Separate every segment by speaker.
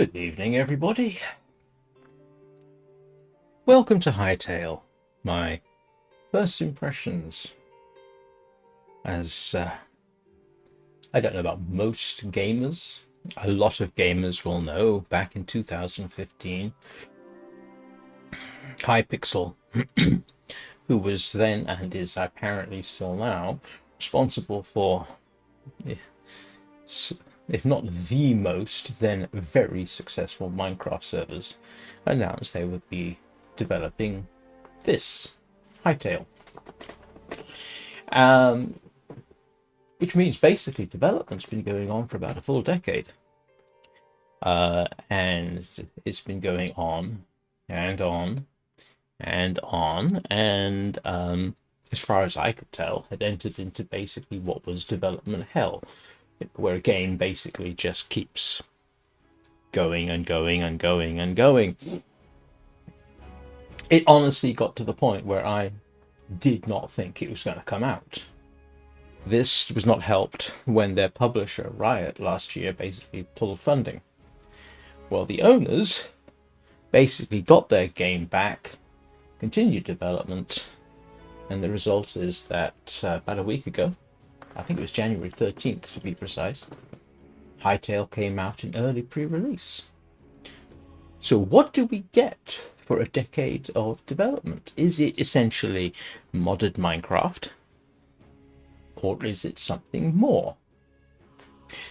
Speaker 1: Good evening, everybody. Welcome to Hytale, my first impressions. As I don't know about most gamers, a lot of gamers will know, back in 2015, Hypixel, who was then and is apparently still now responsible for, if not the most, then very successful Minecraft servers, announced they would be developing this, Hytale. Which means basically development's been going on for about a full decade. And it's been going on and on and on, and as far as I could tell, had entered into basically what was development hell, where a game basically just keeps going and going and going and going. It honestly got to the point where I did not think it was going to come out. This was not helped when their publisher, Riot, last year basically pulled funding. Well, the owners basically got their game back, continued development, and the result is that about a week ago, I think it was January 13th to be precise, Hytale came out in early pre-release. So what do we get for a decade of development? Is it essentially modded Minecraft? Or is it something more?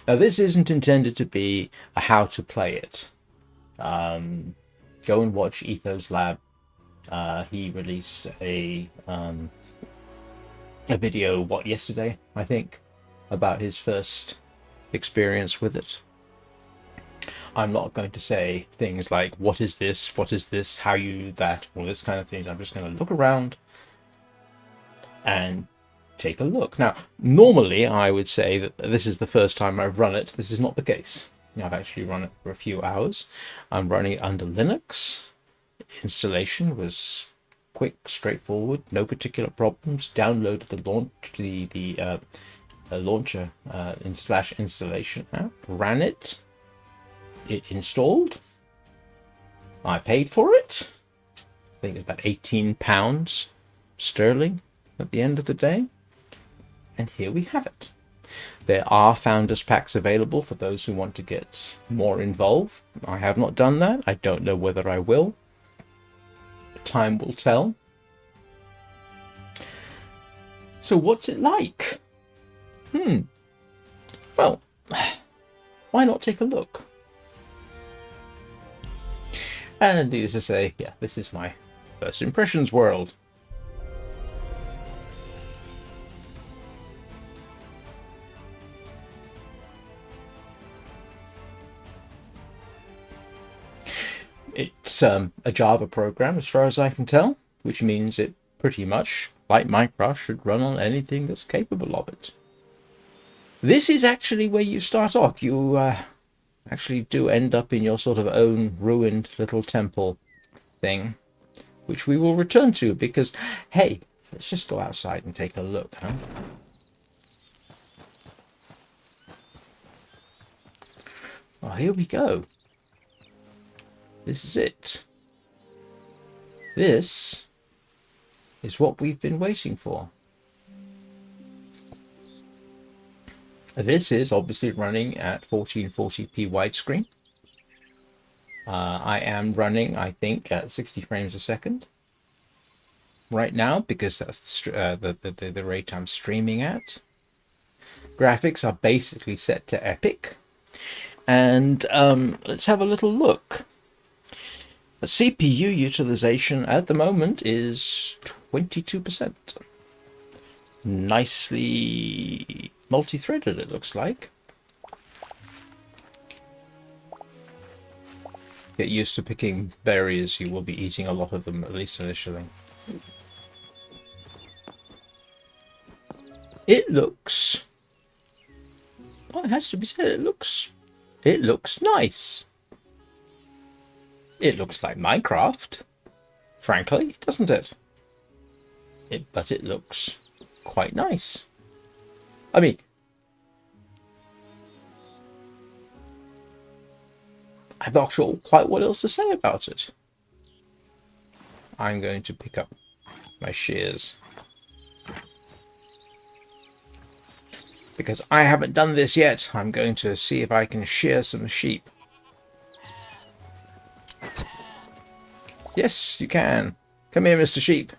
Speaker 1: Now, this isn't intended to be a how to play it. Go and watch Etho's Lab. He released a video, yesterday, I think, about his first experience with it. I'm not going to say things like, what is this, how you that, all this kind of things. I'm just going to look around and take a look. Now, normally I would say that this is the first time I've run it. This is not the case. I've actually run it for a few hours. I'm running it under Linux. Installation was quick, straightforward, no particular problems. Downloaded the launcher / installation app, ran it. It installed. I paid for it. I think it's about £18 sterling at the end of the day. And here we have it. There are founders packs available for those who want to get more involved. I have not done that. I don't know whether I will. Time will tell. So what's it like? Well, why not take a look? And needless to say, yeah, this is my first impressions world. It's a Java program, as far as I can tell, which means it pretty much, like Minecraft, should run on anything that's capable of it. This is actually where you start off. You actually do end up in your sort of own ruined little temple thing, which we will return to because, hey, let's just go outside and take a look, huh? Oh, here we go. This is it. This is what we've been waiting for. This is obviously running at 1440p widescreen. I am running, I think, at 60 frames a second right now because that's the rate I'm streaming at. Graphics are basically set to epic. And let's have a little look. The CPU utilization at the moment is 22%. Nicely multi-threaded, it looks like. Get used to picking berries, you will be eating a lot of them, at least initially. It looks... well, it has to be said, it looks nice. It looks like Minecraft, frankly, doesn't it? But it looks quite nice. I mean, I'm not sure quite what else to say about it. I'm going to pick up my shears, because I haven't done this yet. I'm going to see if I can shear some sheep. Yes, you can. Come here, Mr. Sheep.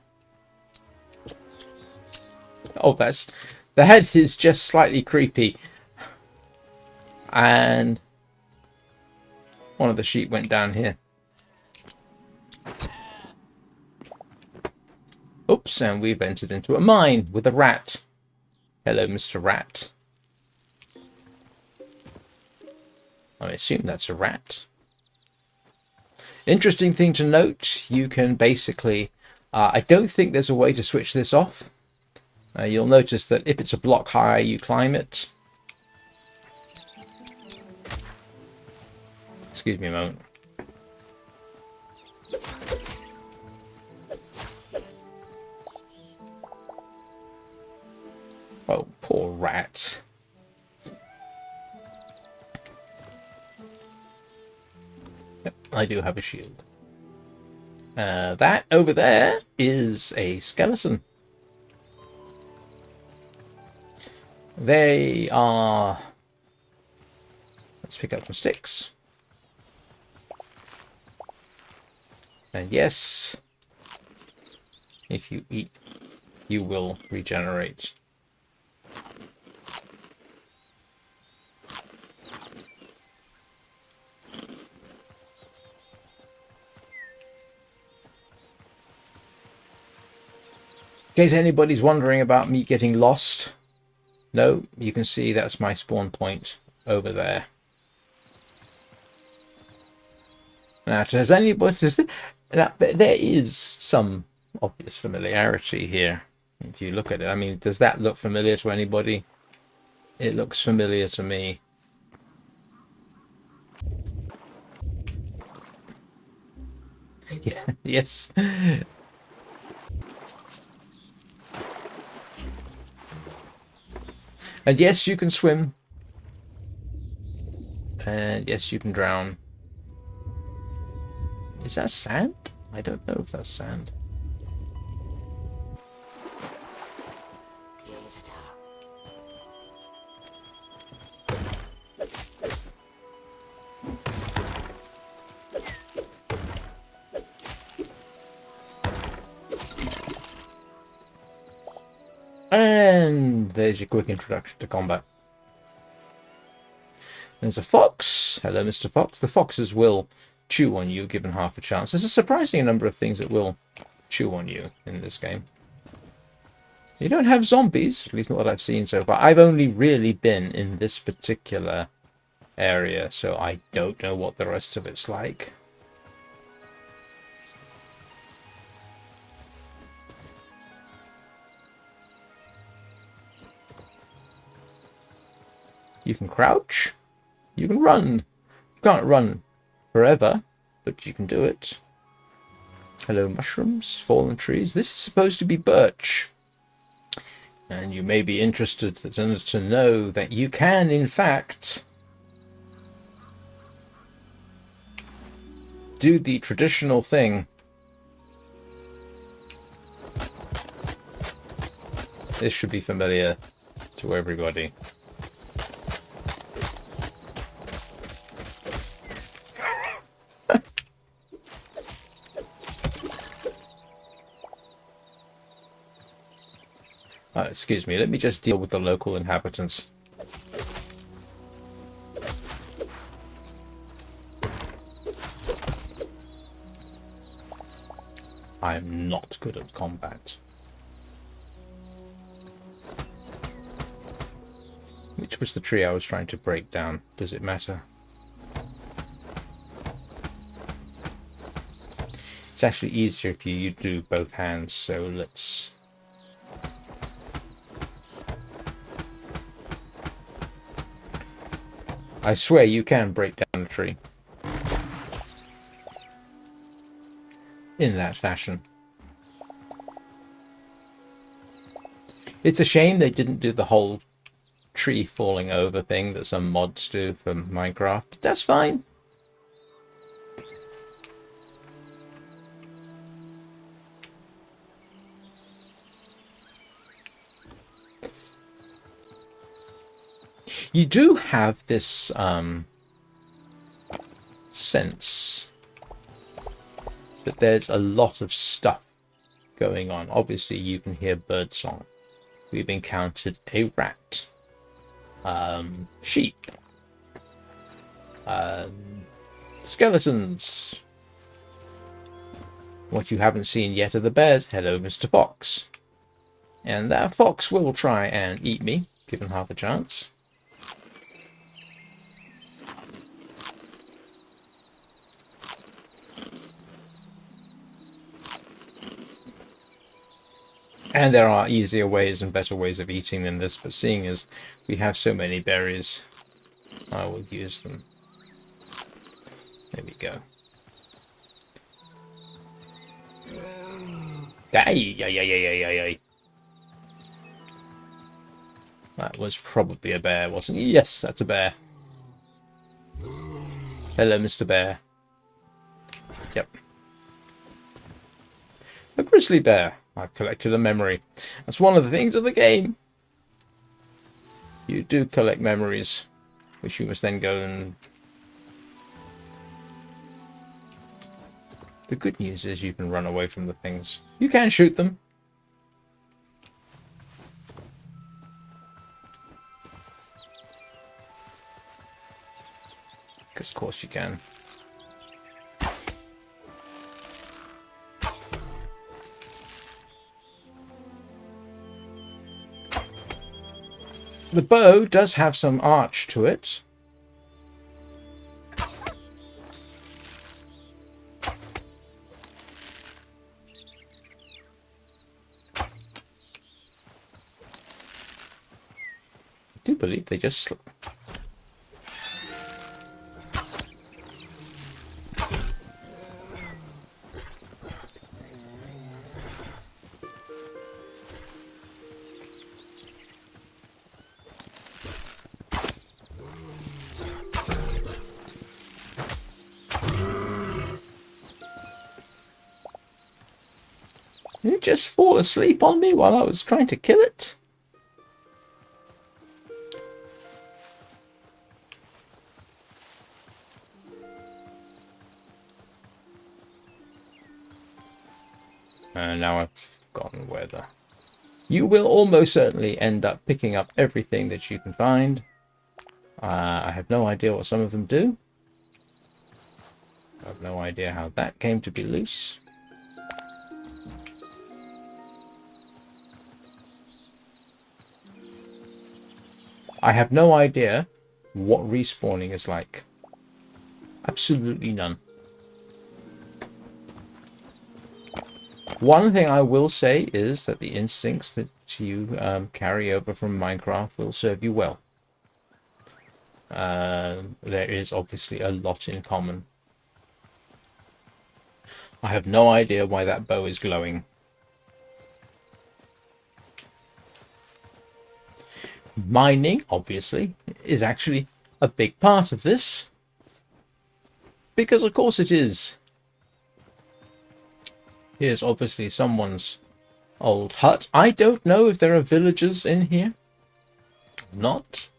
Speaker 1: Oh, that's... The head is just slightly creepy. And one of the sheep went down here. Oops, and we've entered into a mine with a rat. Hello, Mr. Rat. I assume that's a rat. Interesting thing to note, you can basically... I don't think there's a way to switch this off. You'll notice that if it's a block high, you climb it. Excuse me a moment. Oh, poor rat. Yep, I do have a shield. That over there is a skeleton. They are... Let's pick up some sticks. And yes, if you eat, you will regenerate. In case anybody's wondering about me getting lost, no, you can see that's my spawn point over there. Now, does anybody... Now, there is some obvious familiarity here. If you look at it, I mean, does that look familiar to anybody? It looks familiar to me. Yeah, yes. And yes, you can swim. And yes, you can drown. Is that sand? I don't know if that's sand. And there's your quick introduction to combat. There's a fox. Hello, Mr. Fox. The foxes will chew on you given half a chance. There's a surprising number of things that will chew on you in this game. You don't have zombies, at least not what I've seen so far. I've only really been in this particular area, so I don't know what the rest of it's like. You can crouch. You can run. You can't run forever, but you can do it. Hello, mushrooms, fallen trees. This is supposed to be birch. And you may be interested to know that you can, in fact, do the traditional thing. This should be familiar to everybody. Excuse me, let me just deal with the local inhabitants. I'm not good at combat. Which was the tree I was trying to break down? Does it matter? It's actually easier if you do both hands, so let's... I swear you can break down a tree. In that fashion. It's a shame they didn't do the whole tree falling over thing that some mods do for Minecraft, but that's fine. You do have this sense that there's a lot of stuff going on. Obviously, you can hear birdsong. We've encountered a rat, sheep, skeletons. What you haven't seen yet are the bears. Hello, Mr. Fox. And that fox will try and eat me, given half a chance. And there are easier ways and better ways of eating than this, but seeing as we have so many berries, I will use them. There we go. Ay, ay, ay, ay, ay, ay. That was probably a bear, wasn't it? Yes, that's a bear. Hello, Mr. Bear. Yep. A grizzly bear. I've collected a memory. That's one of the things of the game. You do collect memories, which you must then go and... The good news is you can run away from the things. You can shoot them. Because of course you can. The bow does have some arch to it. I do believe they just slip. Did it just fall asleep on me while I was trying to kill it? Now I've forgotten where the... You will almost certainly end up picking up everything that you can find. I have no idea what some of them do. I have no idea how that came to be loose. I have no idea what respawning is like. Absolutely none. One thing I will say is that the instincts that you carry over from Minecraft will serve you well. There is obviously a lot in common. I have no idea why that bow is glowing. Mining, obviously, is actually a big part of this. Because of course it is. Here's obviously someone's old hut. I don't know if there are villagers in here. Not.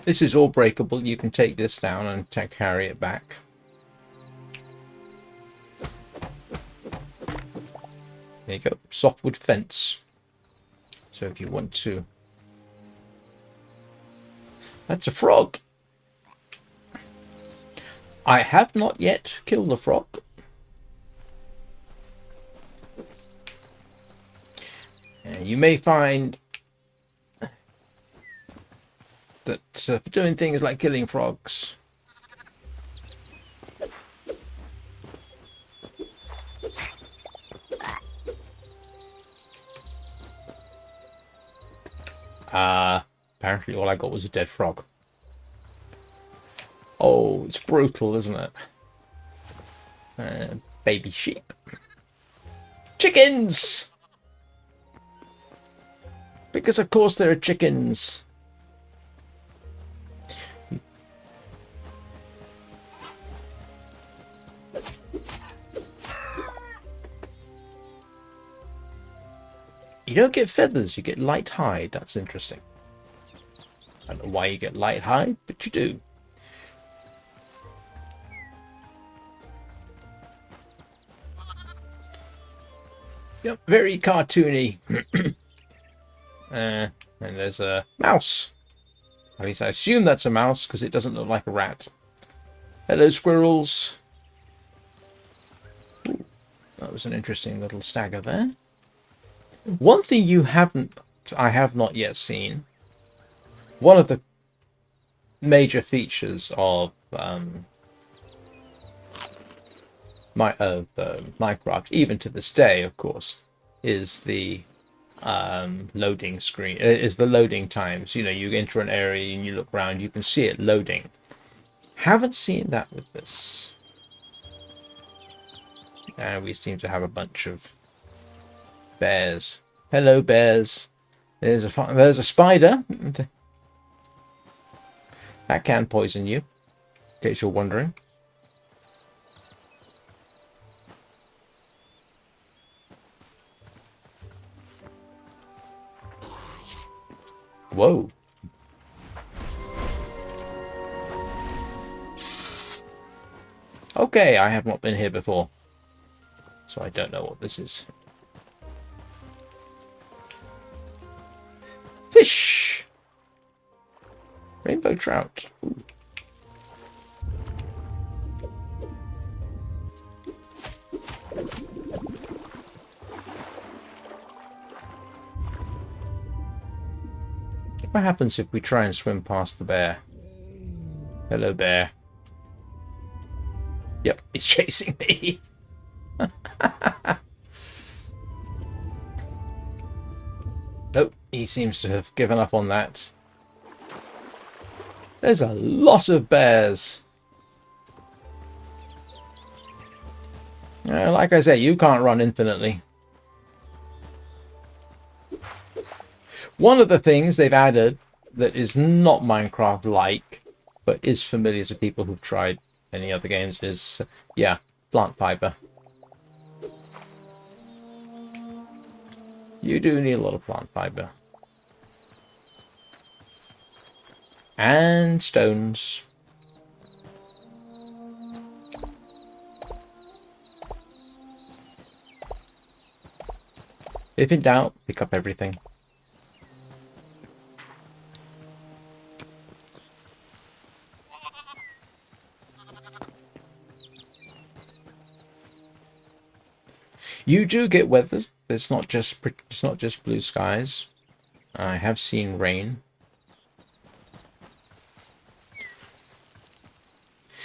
Speaker 1: This is all breakable. You can take this down and carry it back. There you go. Softwood fence. So if you want to... That's a frog. I have not yet killed a frog. And you may find that for doing things like killing frogs, apparently all I got was a dead frog. Oh, it's brutal, isn't it? Baby sheep. Chickens! Because of course there are chickens. You don't get feathers, you get light hide. That's interesting. I don't know why you get light hide, but you do. Yep, very cartoony. And there's a mouse. At least I assume that's a mouse because it doesn't look like a rat. Hello, squirrels. Ooh, that was an interesting little stagger there. One thing I have not yet seen. One of the major features of Minecraft, even to this day, of course, is the loading screen. Is the loading times. You know, you enter an area and you look around, you can see it loading. Haven't seen that with this. And we seem to have a bunch of bears. Hello, bears. There's a spider. That can poison you, in case you're wondering. Whoa. Okay, I have not been here before, so I don't know what this is. Fish! Rainbow trout. Ooh. What happens if we try and swim past the bear? Hello, bear. Yep, it's chasing me. Nope, he seems to have given up on that. There's a lot of bears. Like I say, you can't run infinitely. One of the things they've added that is not Minecraft-like, but is familiar to people who've tried any other games is, yeah, plant fiber. You do need a lot of plant fiber. And stones. If in doubt, pick up everything. You do get weather. It's not just blue skies. I have seen rain.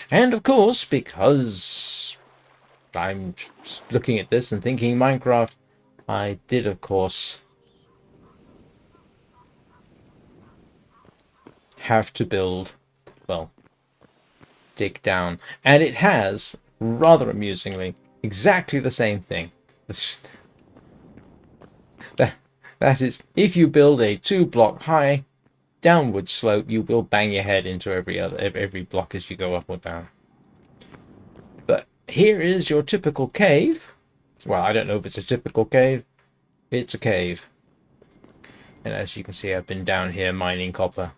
Speaker 1: And of course, because I'm looking at this and thinking Minecraft, I did, of course, have to build, well, dig down. And it has, rather amusingly, exactly the same thing. That is, if you build a 2-block high downward slope, you will bang your head into every block as you go up or down. But here is your typical cave. Well, I don't know if it's a typical cave. It's a cave. And as you can see, I've been down here mining copper.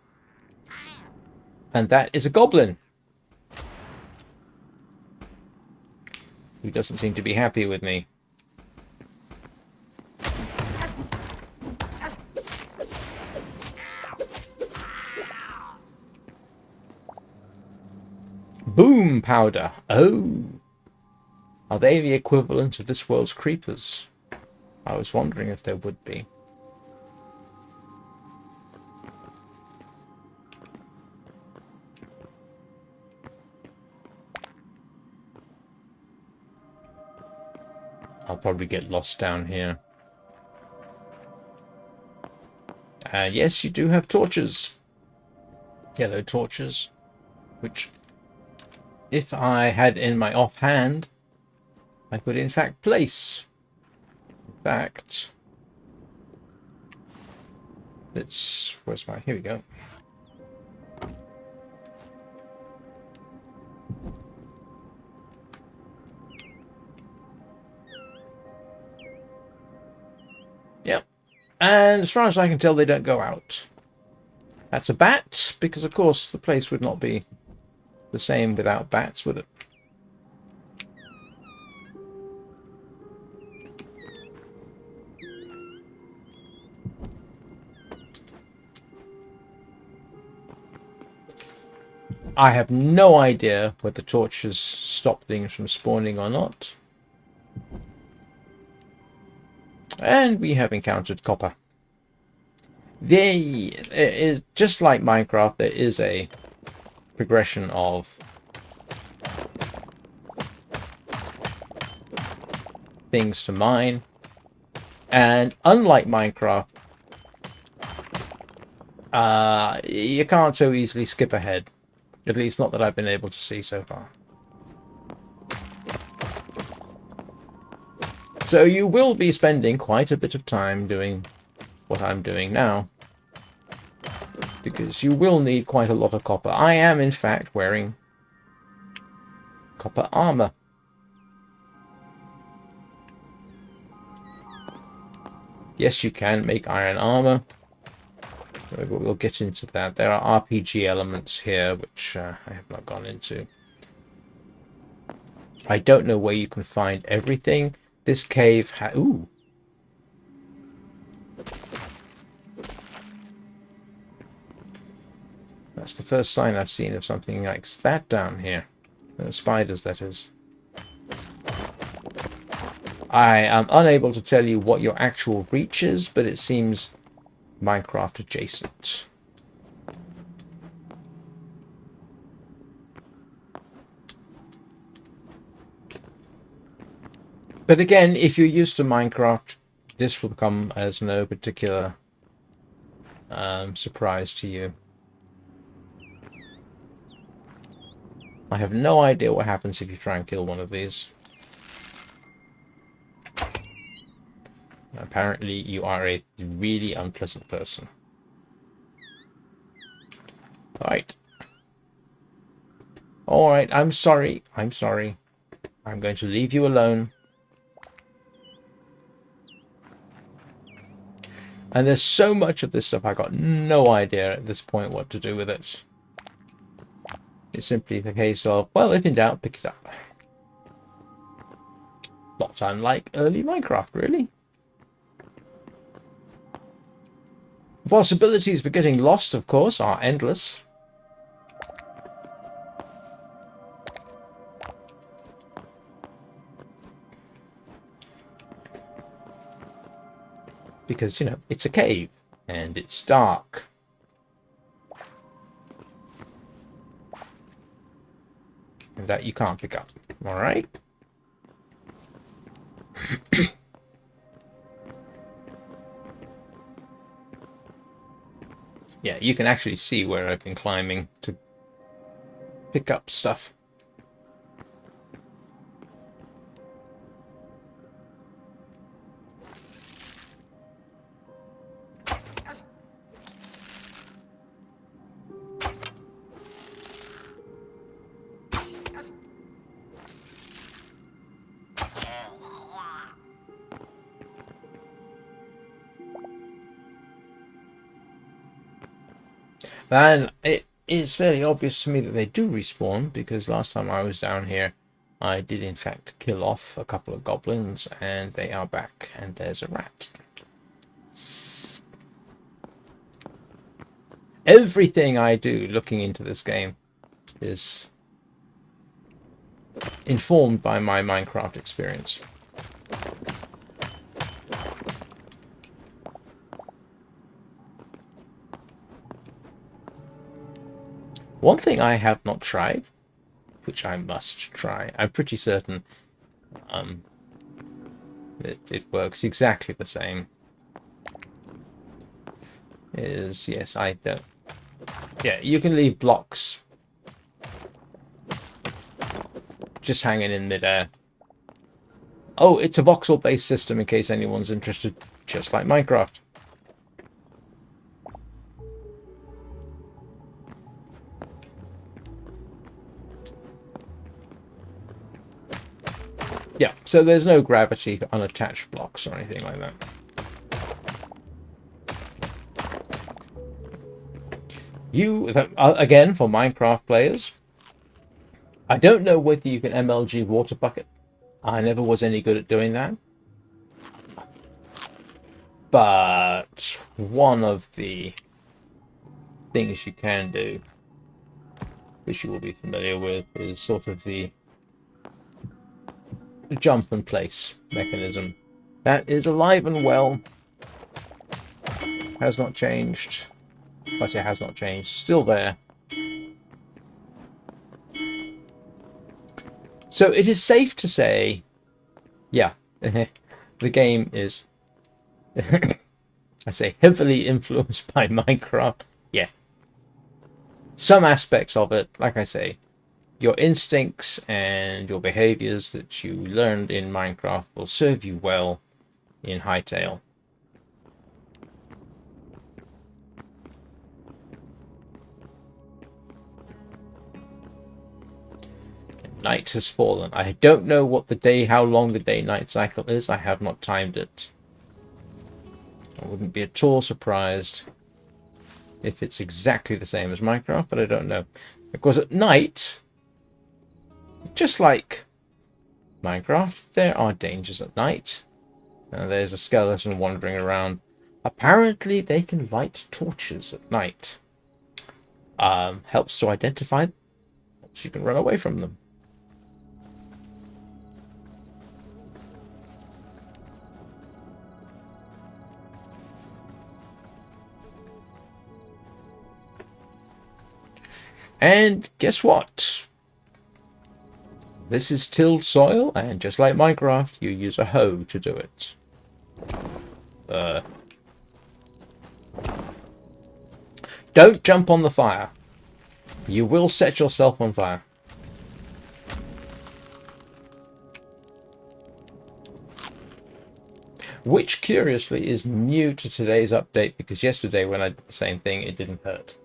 Speaker 1: And that is a goblin, who doesn't seem to be happy with me. Boom powder. Oh. Are they the equivalent of this world's creepers? I was wondering if there would be. I'll probably get lost down here. And yes, you do have torches. Yellow torches. Which, if I had in my offhand, I could in fact place. In fact, where's my, here we go. Yep, And as far as I can tell, they don't go out. That's a bat, because of course the place would not be the same without bats, would it? I have no idea whether the torches stop things from spawning or not. And we have encountered copper. There is, just like Minecraft, there is a progression of things to mine. And unlike Minecraft, you can't so easily skip ahead. At least not that I've been able to see so far. So you will be spending quite a bit of time doing what I'm doing now, because you will need quite a lot of copper. I am, in fact, wearing copper armor. Yes, you can make iron armor. We'll get into that. There are RPG elements here, which I have not gone into. I don't know where you can find everything. This cave ooh. That's the first sign I've seen of something like that down here. Spiders, that is. I am unable to tell you what your actual reach is, but it seems Minecraft adjacent. But again, if you're used to Minecraft, this will come as no particular surprise to you. I have no idea what happens if you try and kill one of these. Apparently, you are a really unpleasant person. Alright. Alright, I'm sorry. I'm sorry. I'm going to leave you alone. And there's so much of this stuff, I got no idea at this point what to do with it. It's simply the case of, well, if in doubt, pick it up. Not unlike early Minecraft, really. The possibilities for getting lost, of course, are endless. Because, you know, it's a cave, and it's dark. And that you can't pick up, alright? Yeah, you can actually see where I've been climbing to pick up stuff. And it is fairly obvious to me that they do respawn, because last time I was down here, I did in fact kill off a couple of goblins, and they are back, and there's a rat. Everything I do looking into this game is informed by my Minecraft experience. One thing I have not tried, which I must try, I'm pretty certain it works exactly the same, is, yes, I don't. Yeah, you can leave blocks just hanging in midair. Oh, it's a voxel-based system in case anyone's interested, just like Minecraft. Yeah, so there's no gravity for unattached blocks or anything like that. Again, for Minecraft players, I don't know whether you can MLG water bucket. I never was any good at doing that. But one of the things you can do, which you will be familiar with, is sort of the jump and place mechanism. That is alive and well. Has not changed. I say has not changed. Still there. So it is safe to say, yeah, the game is, I say, heavily influenced by Minecraft. Yeah. Some aspects of it, like I say, your instincts and your behaviors that you learned in Minecraft will serve you well in Hytale. Night has fallen. I don't know how long the day-night cycle is. I have not timed it. I wouldn't be at all surprised if it's exactly the same as Minecraft, but I don't know. Because at night, just like Minecraft, there are dangers at night. There's a skeleton wandering around. Apparently, they can light torches at night. Helps to identify them. Helps you can run away from them. And guess what? This is tilled soil, and just like Minecraft, you use a hoe to do it. Don't jump on the fire. You will set yourself on fire. Which, curiously, is new to today's update, because yesterday when I did the same thing, it didn't hurt.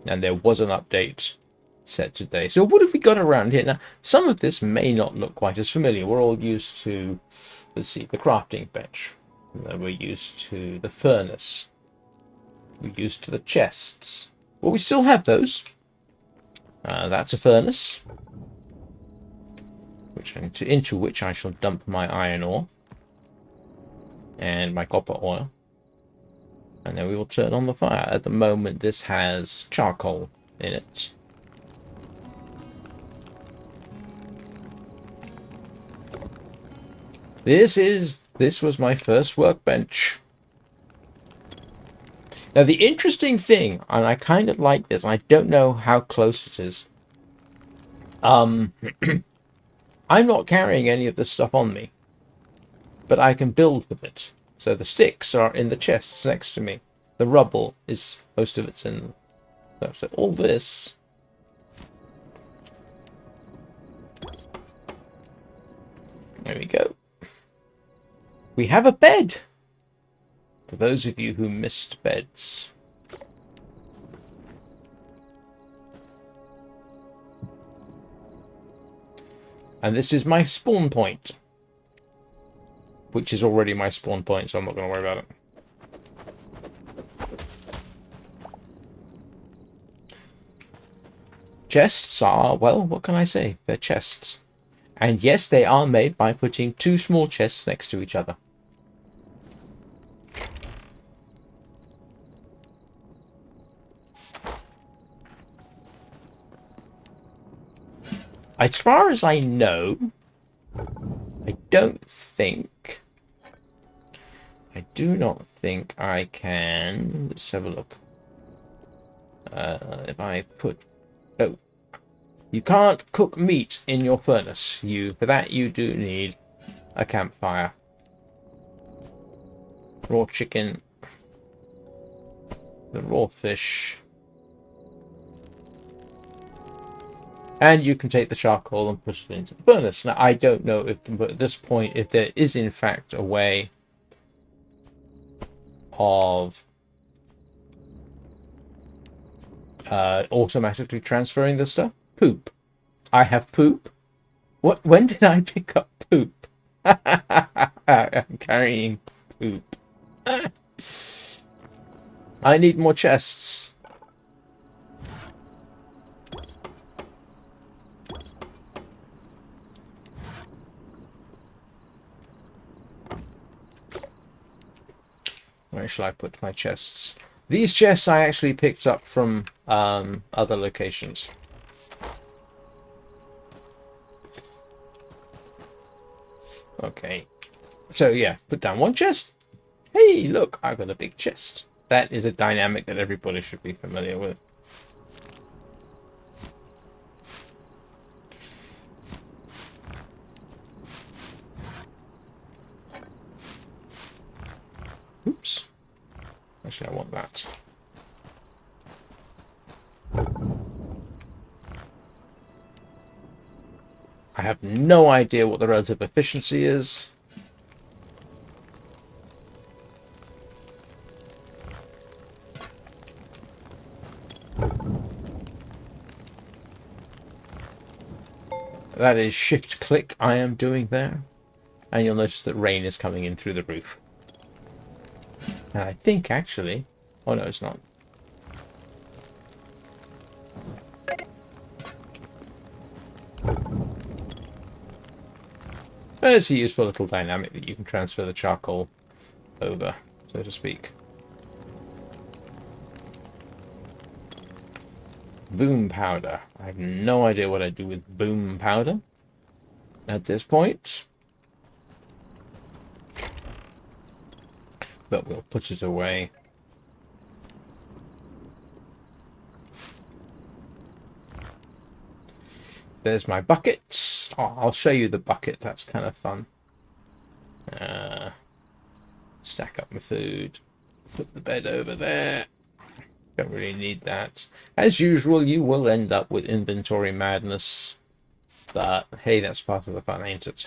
Speaker 1: And there was an update set today. So what have we got around here? Now, some of this may not look quite as familiar. We're all used to, let's see, the crafting bench. We're used to the furnace. We're used to the chests. Well, we still have those. That's a furnace, into which I shall dump my iron ore and my copper oil. And then we will turn on the fire. At the moment, this has charcoal in it. This was my first workbench. Now, the interesting thing, and I kind of like this, I don't know how close it is. I'm not carrying any of this stuff on me, but I can build with it. So the sticks are in the chests next to me. The rubble is, most of it's in. So all this. There we go. We have a bed. For those of you who missed beds. And this is my spawn point. Which is already my spawn point, so I'm not going to worry about it. Chests are, well, what can I say? They're chests. And yes, they are made by putting two small chests next to each other. As far as I know, I do not think I can. Let's have a look. If I put, no, you can't cook meat in your furnace. For that you do need a campfire. Raw chicken, the raw fish. And you can take the charcoal and put it into the furnace. Now, I don't know if, at this point, if there is in fact a way of automatically transferring this stuff. Poop. I have poop. What? When did I pick up poop? I'm carrying poop. I need more chests. Where shall I put my chests? These chests I actually picked up from other locations. Okay. So yeah, put down one chest. Hey, look, I've got a big chest. That is a dynamic that everybody should be familiar with. Oops. Actually, I want that. I have no idea what the relative efficiency is. That is shift click I am doing there. And you'll notice that rain is coming in through the roof. And I think actually... Oh no, it's not. It's a useful little dynamic that you can transfer the charcoal over, so to speak. Boom powder. I have no idea what I do with boom powder at this point. But we'll put it away. There's my bucket. Oh, I'll show you the bucket. That's kind of fun. Stack up my food. Put the bed over there. Don't really need that. As usual, you will end up with inventory madness. But, hey, that's part of the fun, ain't it?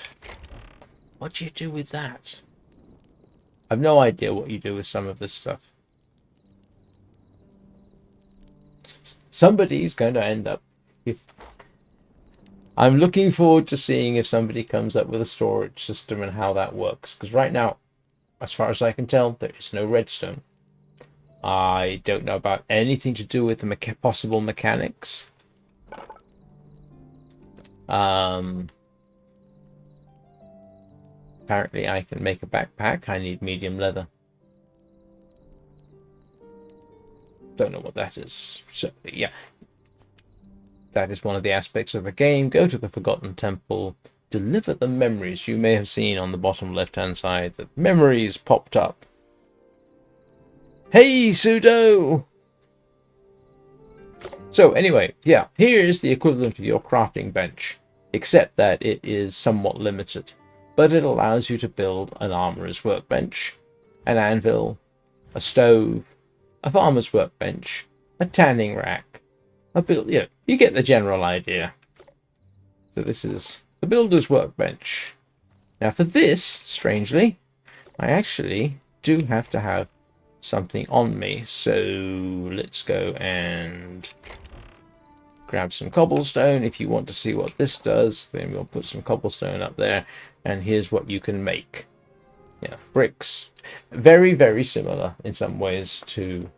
Speaker 1: What do you do with that? I've no idea what you do with some of this stuff. Somebody's going to end up... I'm looking forward to seeing if somebody comes up with a storage system and how that works. Because right now, as far as I can tell, there is no redstone. I don't know about anything to do with the possible mechanics. Apparently I can make a backpack. I need medium leather. Don't know what that is. So, yeah. That is one of the aspects of the game. Go to the Forgotten Temple. Deliver the memories. You may have seen on the bottom left-hand side that memories popped up. Hey, Pseudo! So, anyway, yeah, here is the equivalent of your crafting bench, except that it is somewhat limited. But it allows you to build an armorer's workbench, an anvil, a stove, a farmer's workbench, a tanning rack, a build. Yeah, you get the general idea. So this is the builder's workbench. Now for this, strangely, I actually do have to have something on me. So let's go and grab some cobblestone. If you want to see what this does, then we'll put some cobblestone up there. And here's what you can make. Yeah, bricks. Very, very similar in some ways to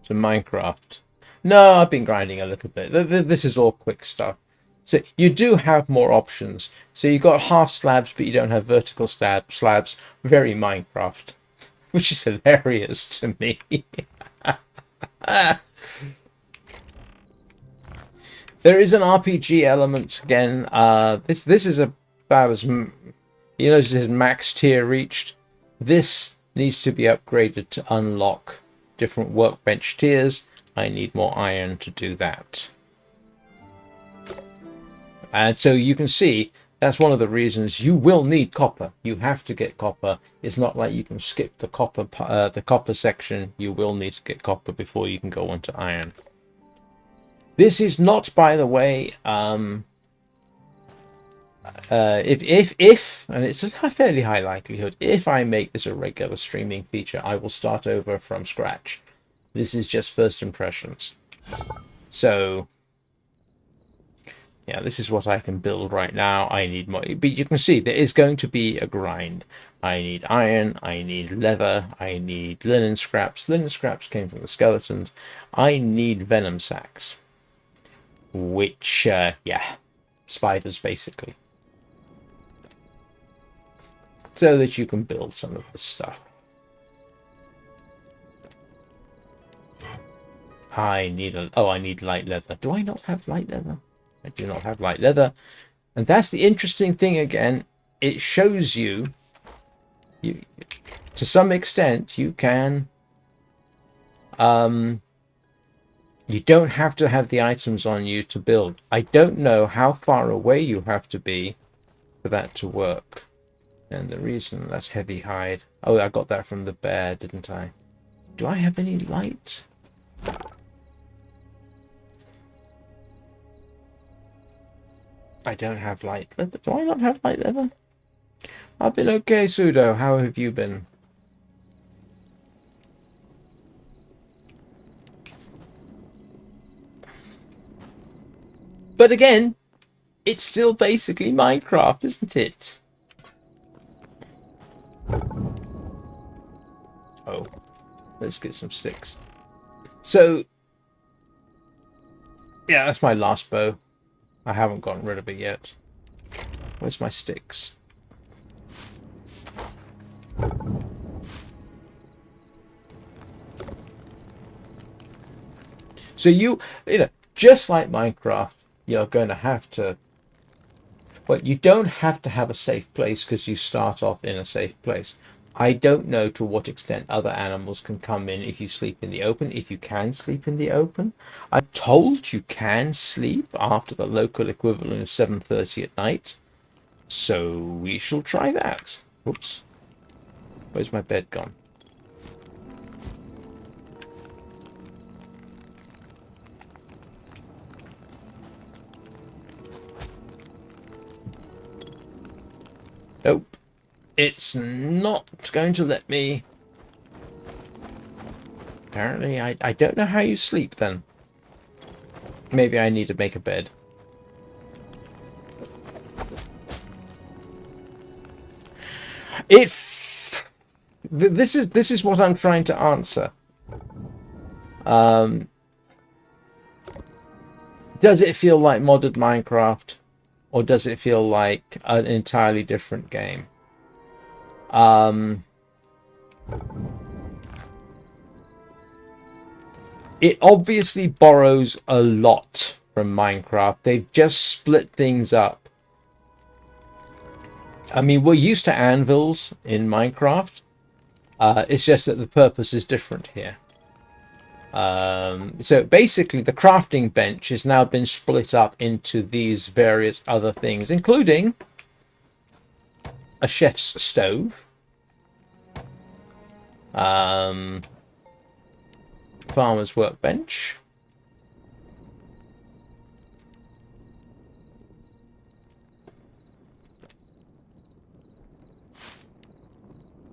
Speaker 1: Minecraft. No, I've been grinding a little bit. This is all quick stuff. So you do have more options. So you've got half slabs, but you don't have vertical slabs. Very Minecraft, which is hilarious to me. There is an RPG element again. This is about as you notice it says max tier reached. This needs to be upgraded to unlock different workbench tiers. I need more iron to do that. And so you can see that's one of the reasons you will need copper. You have to get copper. It's not like you can skip the copper section. You will need to get copper before you can go on to iron. This is not, by the way, if and it's a fairly high likelihood, if I make this a regular streaming feature, I will start over from scratch. This is just first impressions. So Yeah, this is what I can build right now. I need more, but you can see there is going to be a grind. I need iron, I need leather, I need linen scraps. Linen scraps came from the skeletons. I need venom sacs, which, yeah, spiders basically. So that you can build some of this stuff. I need I need light leather. Do I not have light leather? I do not have light leather. And that's the interesting thing again. It shows you, to some extent, you can, you don't have to have the items on you to build. I don't know how far away you have to be for that to work. And the reason that's heavy hide. Oh, I got that from the bear, didn't I? Do I have any light? I don't have light leather. Do I not have light leather? I've been okay, Pseudo. How have you been? But again, it's still basically Minecraft, isn't it? Oh, let's get some sticks. So, yeah, that's my last bow. I haven't gotten rid of it yet. Where's my sticks? So you know, just like Minecraft, you're going to have to, well, you don't have to have a safe place because you start off in a safe place. I don't know to what extent other animals can come in if you sleep in the open, if you can sleep in the open. I'm told you can sleep after the local equivalent of 7:30 at night. So we shall try that. Oops. Where's my bed gone? Nope. It's not going to let me. Apparently, I don't know how you sleep then. Maybe I need to make a bed. This is what I'm trying to answer. Does it feel like modded Minecraft, or does it feel like an entirely different game? It obviously borrows a lot from Minecraft. They've just split things up. I mean, we're used to anvils in Minecraft. It's just that the purpose is different here. So basically, the crafting bench has now been split up into these various other things, including a chef's stove, farmer's workbench,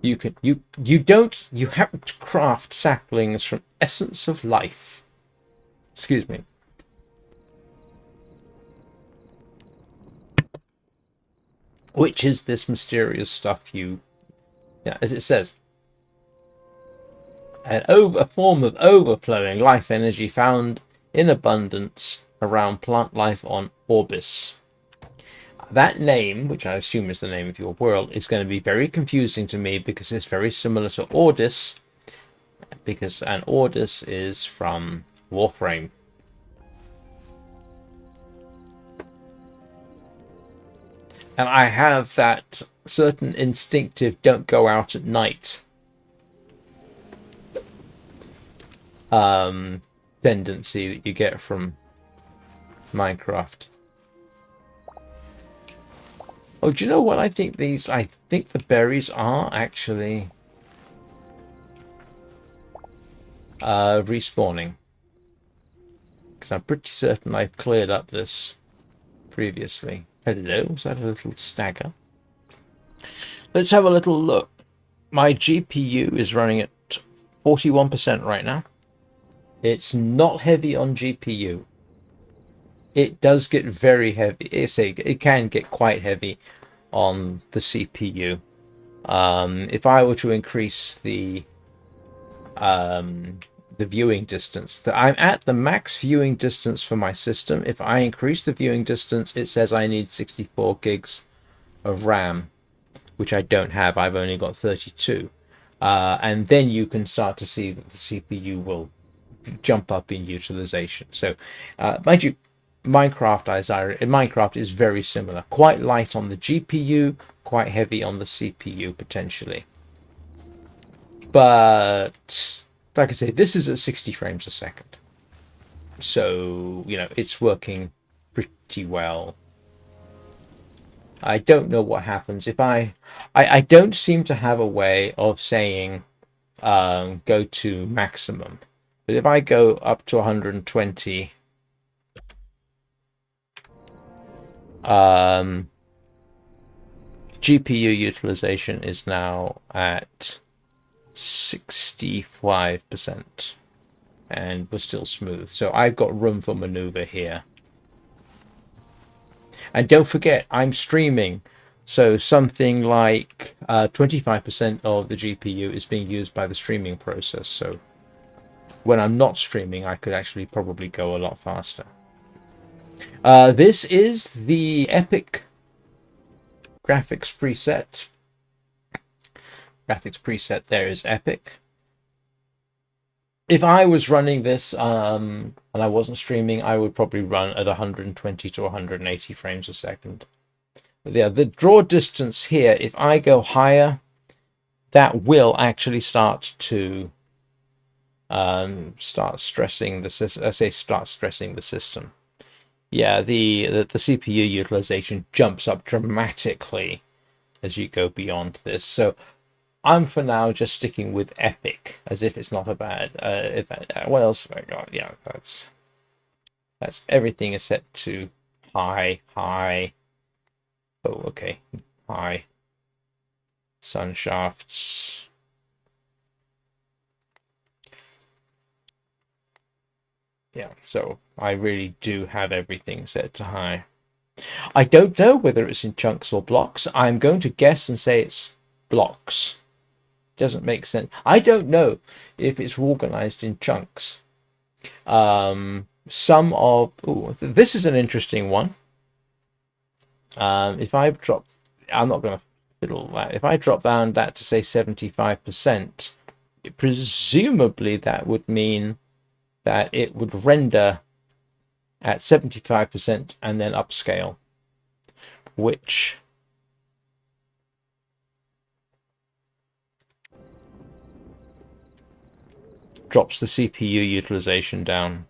Speaker 1: you have to craft saplings from essence of life. Excuse me. Which is this mysterious stuff as it says, a form of overflowing life energy found in abundance around plant life on Orbis. That name, which I assume is the name of your world, is going to be very confusing to me because it's very similar to Ordis, and Ordis is from Warframe. And I have that certain instinctive don't go out at night tendency that you get from Minecraft. Oh, do you know what I think I think the berries are actually respawning. Because I'm pretty certain I've cleared up this previously. Hello, was that a little stagger? Let's have a little look. My GPU is running at 41% right now. It's not heavy on GPU. it does get very heavy. It can get quite heavy on the CPU. If I were to increase the viewing distance, I'm at the max viewing distance for my system. If I increase the viewing distance, it says I need 64 gigs of RAM, which I don't have. I've only got 32. And then you can start to see that the CPU will jump up in utilization. So, mind you, Minecraft is very similar. Quite light on the GPU, quite heavy on the CPU potentially. But like I say, this is at 60 frames a second. So, it's working pretty well. I don't know what happens if I don't seem to have a way of saying go to maximum. But if I go up to 120, GPU utilization is now at 65%, and we're still smooth. So I've got room for maneuver here. And don't forget, I'm streaming, so something like 25% of the GPU is being used by the streaming process. So when I'm not streaming, I could actually probably go a lot faster. This is the Epic graphics preset. Graphics preset there is Epic. If I was running this and I wasn't streaming, I would probably run at 120 to 180 frames a second. But yeah, the draw distance here, if I go higher, that will actually start to start stressing the system. Yeah, the CPU utilization jumps up dramatically as you go beyond this. So I'm for now just sticking with Epic, as if it's not a bad. What else have I got? Yeah, that's everything is set to high. Oh, okay, high. Sun shafts. Yeah, so I really do have everything set to high. I don't know whether it's in chunks or blocks. I'm going to guess and say it's blocks. Doesn't make sense. I don't know if it's organized in chunks. This is an interesting one. If I drop, I'm not going to fiddle that. If I drop down that to say 75%, presumably that would mean that it would render at 75% and then upscale, which drops the CPU utilization down.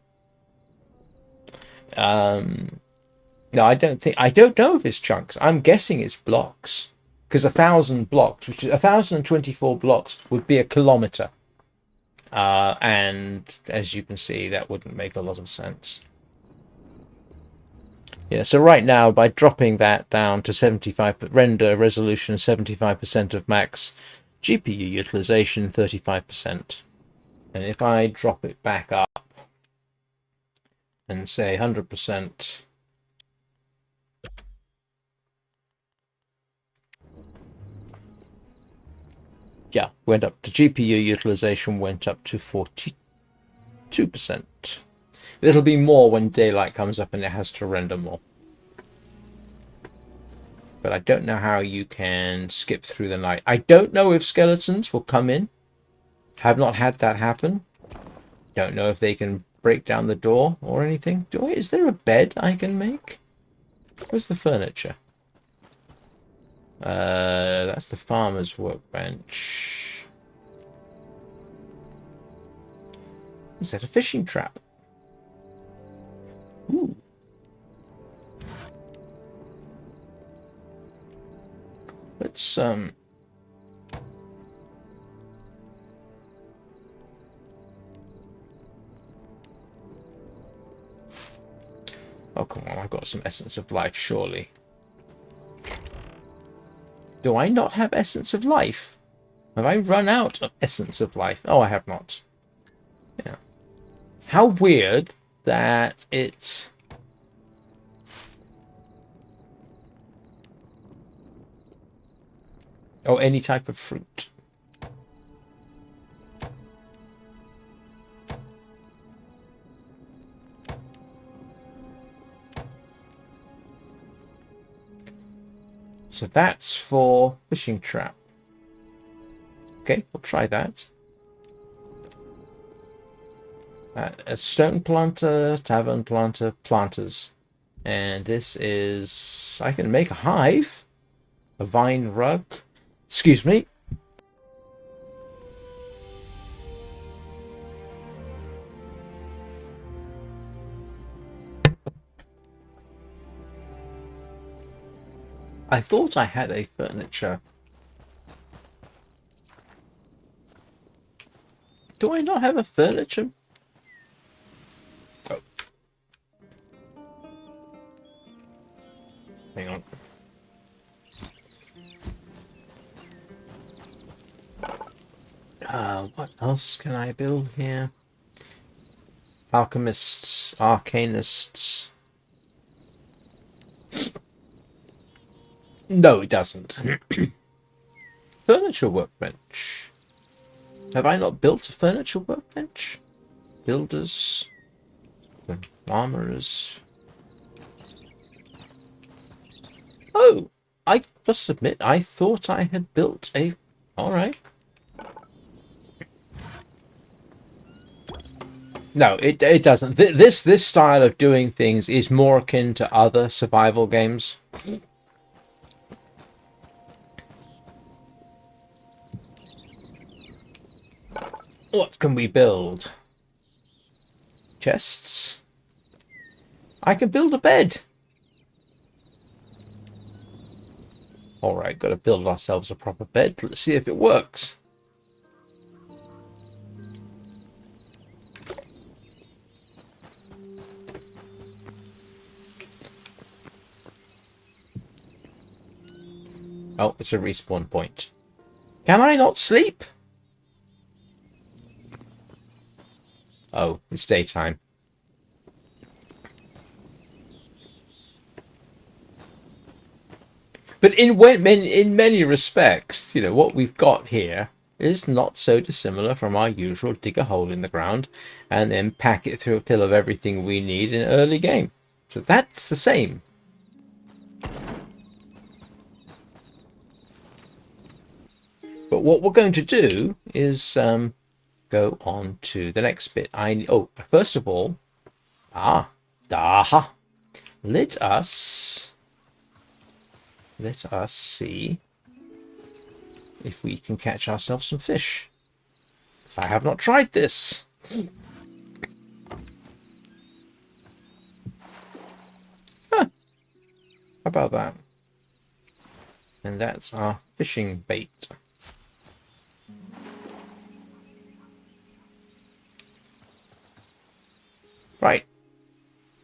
Speaker 1: No, I don't know if it's chunks. I'm guessing it's blocks, because 1,000 blocks, which is 1,024 blocks, would be a kilometer. And as you can see, that wouldn't make a lot of sense. Yeah, so right now, by dropping that down to 75, render resolution 75% of max, GPU utilization 35%. And if I drop it back up and say 100%, yeah, went up to GPU utilization, went up to 42%. It'll be more when daylight comes up and it has to render more. But I don't know how you can skip through the night. I don't know if skeletons will come in. Have not had that happen. Don't know if they can break down the door or anything. Is there a bed I can make? Where's the furniture? That's the farmer's workbench. Is that a fishing trap? Ooh. Let's Oh, come on, I've got some essence of life, surely. Do I not have essence of life? Have I run out of essence of life? Oh, I have not. Yeah. How weird that it's Or any type of fruit. So that's for fishing trap. Okay, we'll try that. A stone planter, tavern planter, planters. And this is... I can make a hive. A vine rug. Excuse me. I thought I had a furniture. Do I not have a furniture? Oh. Hang on. What else can I build here? Alchemists, arcanists. No, it doesn't. Furniture workbench. Have I not built a furniture workbench? Builders. Armorers. Oh! I must admit, I thought I had built a... Alright. No, it doesn't. This style of doing things is more akin to other survival games. What can we build? Chests? I can build a bed! Alright, gotta build ourselves a proper bed. Let's see if it works. Oh, it's a respawn point. Can I not sleep? Oh, it's daytime. But in many respects, you know, what we've got here is not so dissimilar from our usual dig a hole in the ground and then pack it through a pill of everything we need in an early game. So that's the same. But what we're going to do is go on to the next bit. First of all, let us see if we can catch ourselves some fish. I have not tried this. How about that? And that's our fishing bait. Right.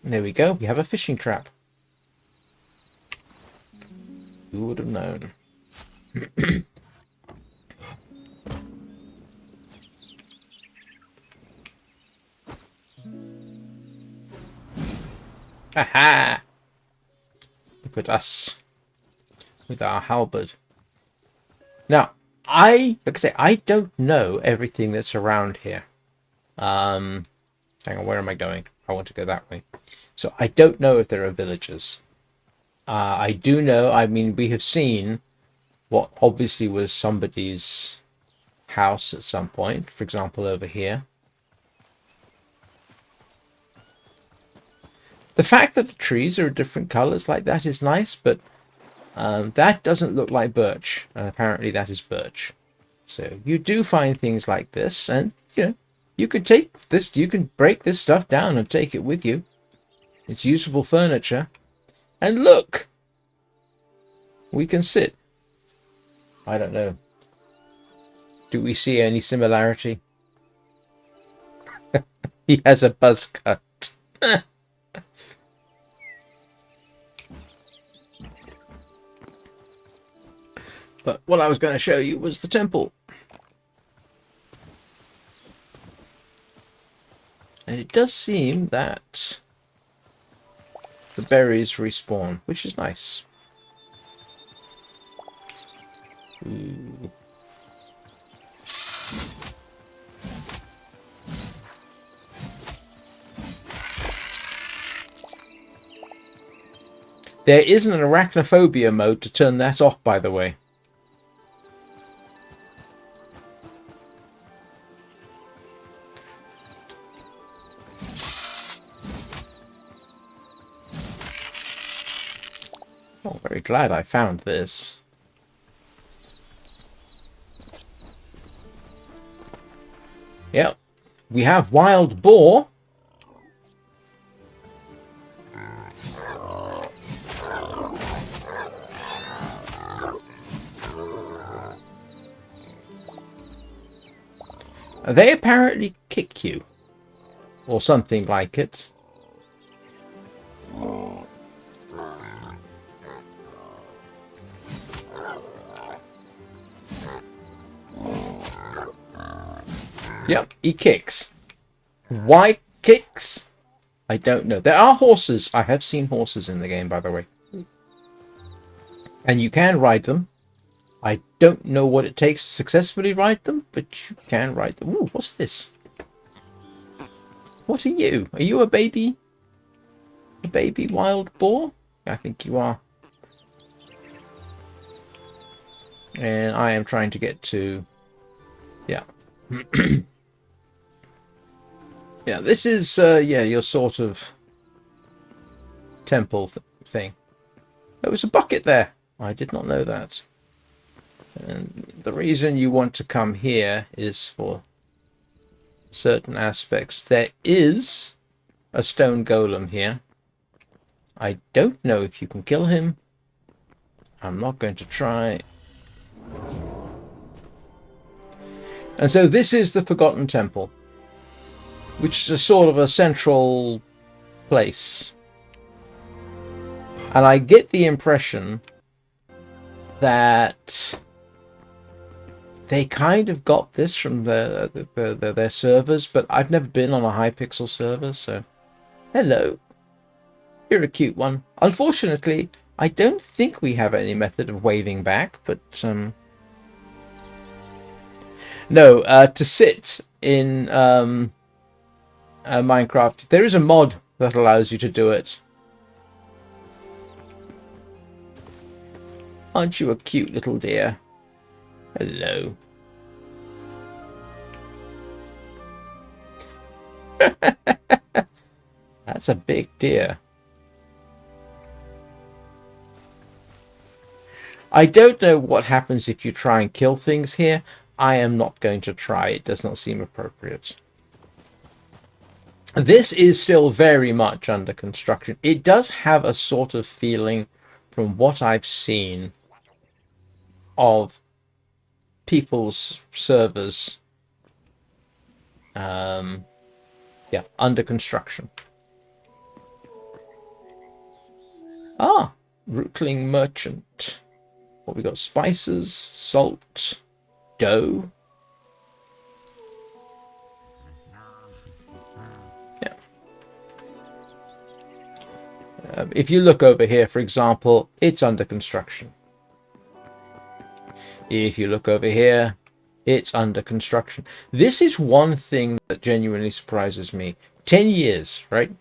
Speaker 1: There we go. We have a fishing trap. Who would have known? Aha! Look at us with our halberd. Now, like I say, I don't know everything that's around here. Hang on, where am I going? I want to go that way. So I don't know if there are villagers. I do know, I mean, we have seen what obviously was somebody's house at some point. For example, over here. The fact that the trees are different colors like that is nice, but that doesn't look like birch. And apparently that is birch. So you do find things like this, and, you know, you could take this, you can break this stuff down and take it with you. It's usable furniture. And look! We can sit. I don't know. Do we see any similarity? He has a buzz cut. But what I was going to show you was the temple. And it does seem that the berries respawn, which is nice. Ooh. There isn't an arachnophobia mode to turn that off, by the way. Oh, very glad I found this. Yep. We have wild boar. They apparently kick you. Or something like it. Yep, he kicks. Why kicks? I don't know. There are horses. I have seen horses in the game, by the way. And you can ride them. I don't know what it takes to successfully ride them, but you can ride them. Ooh, what's this? What are you? Are you a baby? A baby wild boar? I think you are. And I am trying to get to... Yeah. Yeah, this is, yeah, your sort of temple thing. There was a bucket there. I did not know that. And the reason you want to come here is for certain aspects. There is a stone golem here. I don't know if you can kill him. I'm not going to try. And so this is the Forgotten Temple, which is a sort of a central place. And I get the impression that they kind of got this from their servers, but I've never been on a Hypixel server, so... Hello. You're a cute one. Unfortunately, I don't think we have any method of waving back, but... No, to sit in Minecraft, there is a mod that allows you to do it. Aren't you a cute little dear? Hello. That's a big deer. I don't know what happens if you try and kill things here. I am not going to try. It does not seem appropriate. This is still very much under construction. It does have a sort of feeling, from what I've seen, of people's servers, yeah, under construction. Ah, Rootling Merchant. What we got? Spices, salt, dough. Yeah. If you look over here, for example, it's under construction. If you look over here, it's under construction. This is one thing that genuinely surprises me. 10 years, right?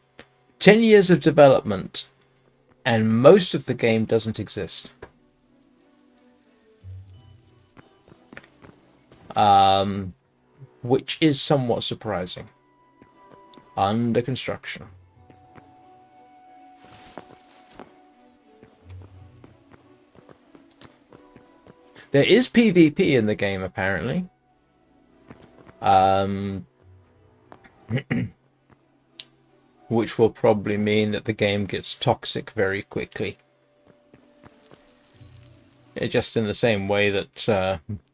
Speaker 1: 10 years of development, and most of the game doesn't exist. Which is somewhat surprising. Under construction. There is PvP in the game, apparently. Which will probably mean that the game gets toxic very quickly. Just in the same way that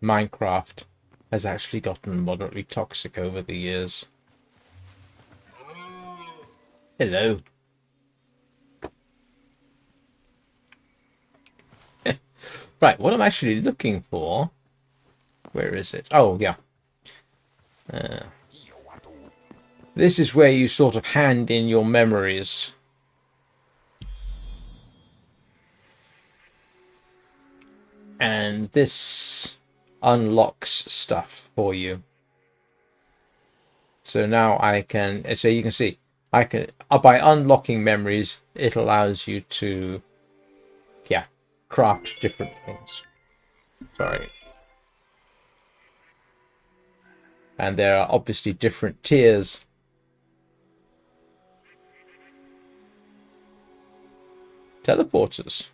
Speaker 1: Minecraft has actually gotten moderately toxic over the years. Hello. Right, what I'm actually looking for... Where is it? Oh, yeah. This is where you sort of hand in your memories. And this unlocks stuff for you. So now I can, so you can see, I can, by unlocking memories, it allows you to, yeah, craft different things. Sorry. And there are obviously different tiers. Teleporters.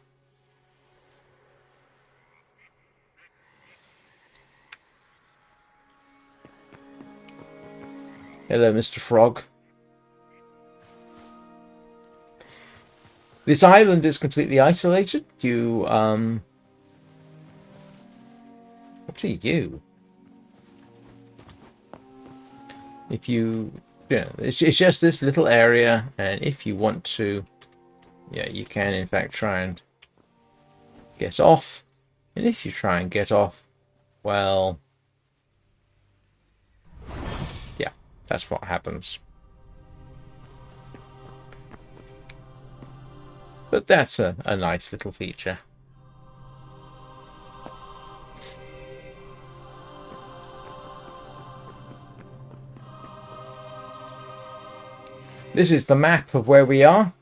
Speaker 1: Hello, Mr. Frog. This island is completely isolated. You, what are you? If you, yeah, it's just this little area, and if you want to, yeah, you can in fact try and get off. And if you try and get off, well, yeah, that's what happens. But that's a nice little feature. This is the map of where we are.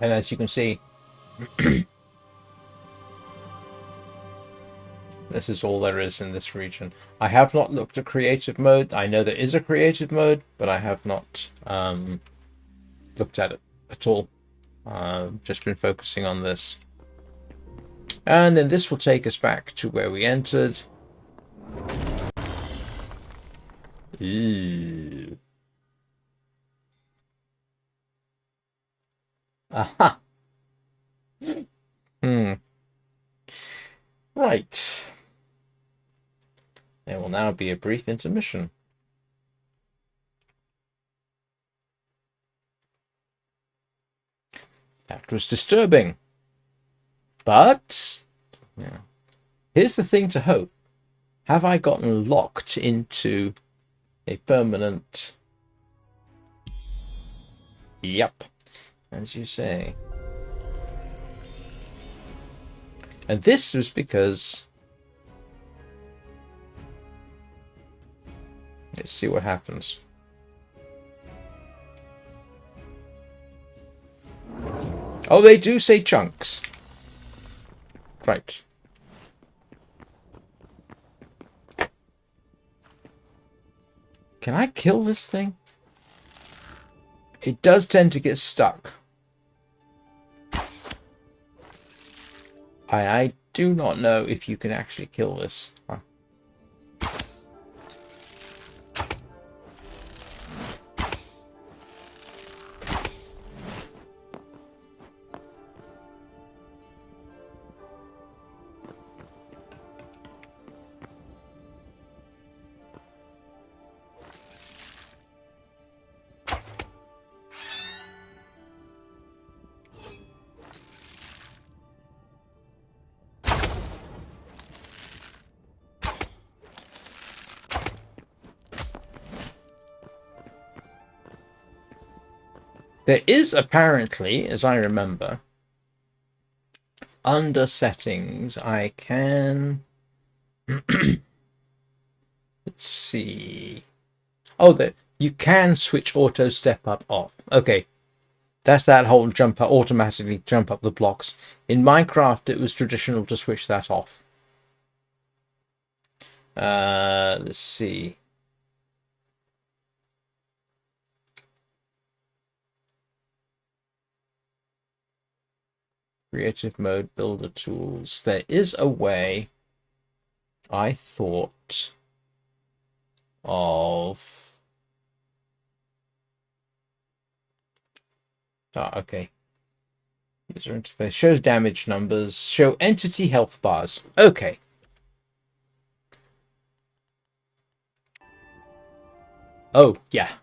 Speaker 1: And as you can see, this is all there is in this region. I have not looked at creative mode. I know there is a creative mode, but I have not looked at it at all. Just been focusing on this. And then this will take us back to where we entered. Ew. Aha. Right. There will now be a brief intermission. That was disturbing. But, yeah. Here's the thing to hope. Have I gotten locked into a permanent... Yep. As you say. And this was because... Let's see what happens. Oh, they do say chunks. Right. Can I kill this thing? It does tend to get stuck. I do not know if you can actually kill this. There is apparently, as I remember, under settings, I can... Let's see. Oh, there, you can switch auto step up off. Okay. That's that whole jump up, automatically jump up the blocks. In Minecraft, it was traditional to switch that off. Let's see. Creative mode, builder tools. There is a way, I thought, of... okay. User interface. Shows damage numbers. Show entity health bars. Okay. Oh, yeah.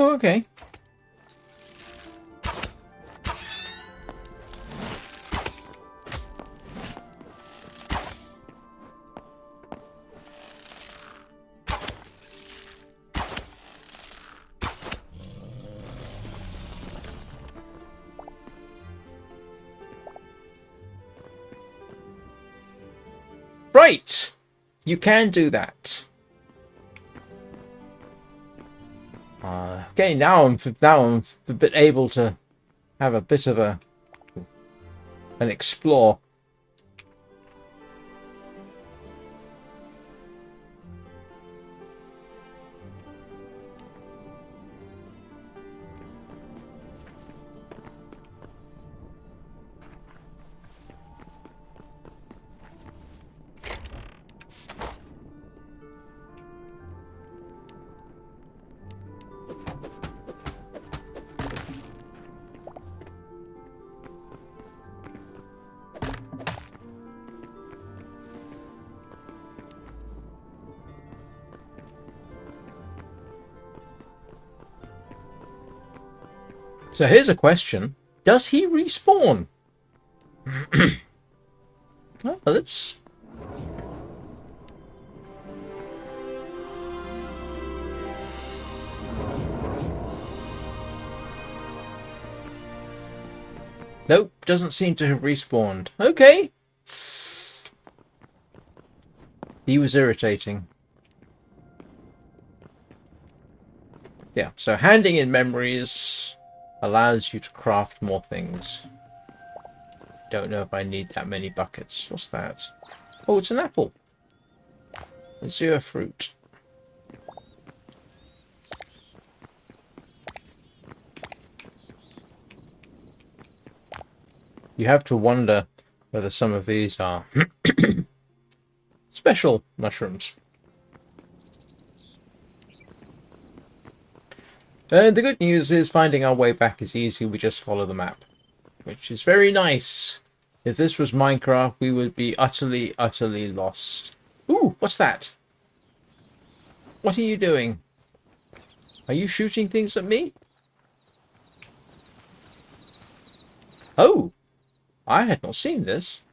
Speaker 1: Oh, okay. Right! You can do that. Okay, now I'm a bit able to have a bit of an explore. So here's a question. Does he respawn? Oh, let's... Nope, doesn't seem to have respawned. Okay. He was irritating. Yeah, so handing in memories allows you to craft more things. Don't know if I need that many buckets. What's that? Oh, it's an apple. Azure fruit. You have to wonder whether some of these are special mushrooms. And the good news is finding our way back is easy. We just follow the map, which is very nice. If this was Minecraft, we would be utterly, utterly lost. Ooh, what's that? What are you doing? Are you shooting things at me? Oh, I had not seen this.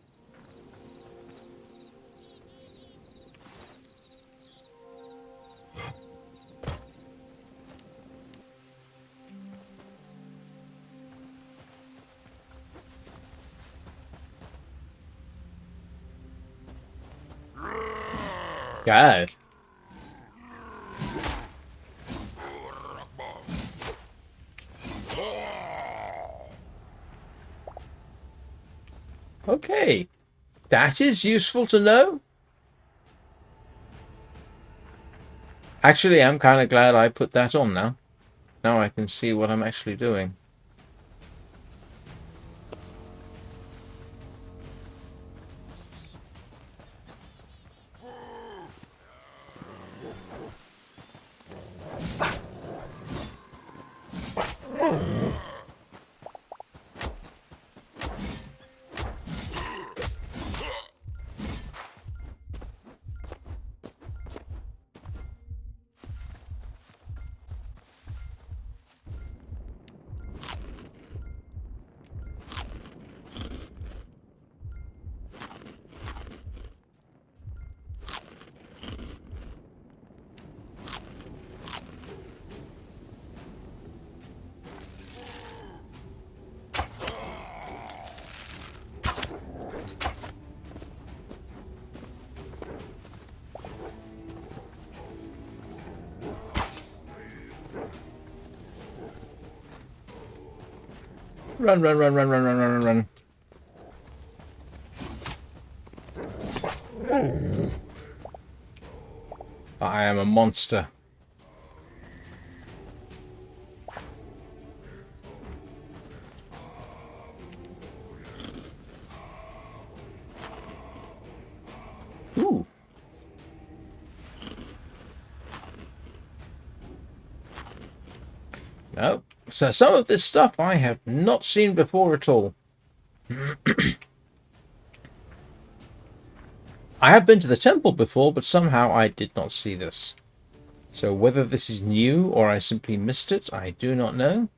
Speaker 1: God. Okay. That is useful to know. Actually, I'm kind of glad I put that on now. Now I can see what I'm actually doing. Run, run, run, run, run, run, run, run, run. I am a monster. Ooh. No. So some of this stuff I have not seen before at all. I have been to the temple before, but somehow I did not see this. So whether this is new or I simply missed it, I do not know.